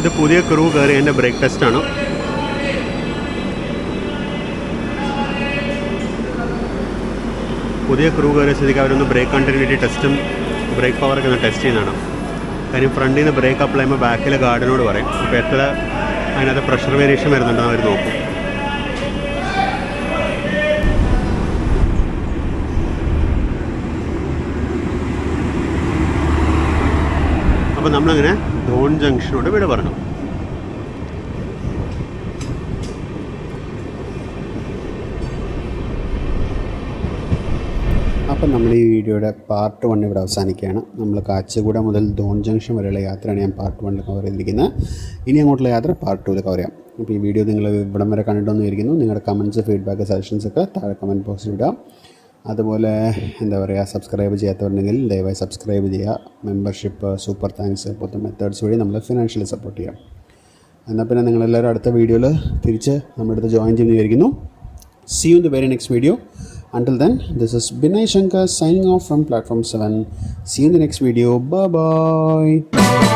ഇത് പുതിയ ക്രൂ കയറി എൻ്റെ ബ്രേക്ക് ടെസ്റ്റാണ്. പുതിയ ക്രൂ കയറിയ സ്ഥിതിക്ക് അവരൊന്ന് ബ്രേക്ക് കണ്ടിന്യൂറ്റി ടെസ്റ്റും ബ്രേക്ക് പവറൊക്കെ ഒന്ന് ടെസ്റ്റ് ചെയ്യുന്നതാണ്. കാര്യം ഫ്രണ്ടിൽ നിന്ന് ബ്രേക്ക് അപ്ലൈ ചെയ്യുമ്പോൾ ബാക്കിലെ ഗാർഡിനോട് പറയും. അപ്പോൾ എത്ര അതിനകത്ത് പ്രഷർ വേരിയേഷൻ വരുന്നുണ്ടെന്ന് അവർ നോക്കും. അപ്പോൾ നമ്മളങ്ങനെ ധോൺ ജംഗ്ഷനോട് വിട പറഞ്ഞു. അപ്പം നമ്മൾ ഈ വീഡിയോയുടെ പാർട്ട് 1 ഇവിടെ അവസാനിക്കുകയാണ്. നമ്മൾ കാച്ചിഗുഡ മുതൽ ധോൺ ജംഗ്ഷൻ വരെയുള്ള യാത്രയാണ് ഞാൻ പാർട്ട് 1 കവർ ചെയ്തിരിക്കുന്നത്. ഇനി അങ്ങോട്ടുള്ള യാത്ര പാർട്ട് 2 കവർ ചെയ്യാം. അപ്പോൾ ഈ വീഡിയോ നിങ്ങൾ ഇവിടം വരെ കണ്ടിട്ടൊന്നും ഇരിക്കുന്നു. നിങ്ങളുടെ കമൻറ്റ്സ്, ഫീഡ്ബാക്ക്, സജഷൻസൊക്കെ താഴെ കമൻറ്റ് ബോക്സിൽ ഇടാം. അതുപോലെ എന്താ പറയുക, സബ്സ്ക്രൈബ് ചെയ്യാത്തവരുണ്ടെങ്കിൽ ദയവായി സബ്സ്ക്രൈബ് ചെയ്യുക. മെമ്പർഷിപ്പ്, സൂപ്പർ താങ്ക്സ് പോലത്തെ മെത്തേഡ്സ് വഴി നമ്മൾ ഫിനാൻഷ്യലി സപ്പോർട്ട് ചെയ്യാം. എന്നാൽ പിന്നെ നിങ്ങളെല്ലാവരും അടുത്ത വീഡിയോയിൽ തിരിച്ച് നമ്മുടെ അടുത്ത് join ചെയ്യുന്നതായിരിക്കുന്നു. See you in the very next video. Until then, this is Binay Shankar signing off from Platform 7. See you in the next video. Bye bye.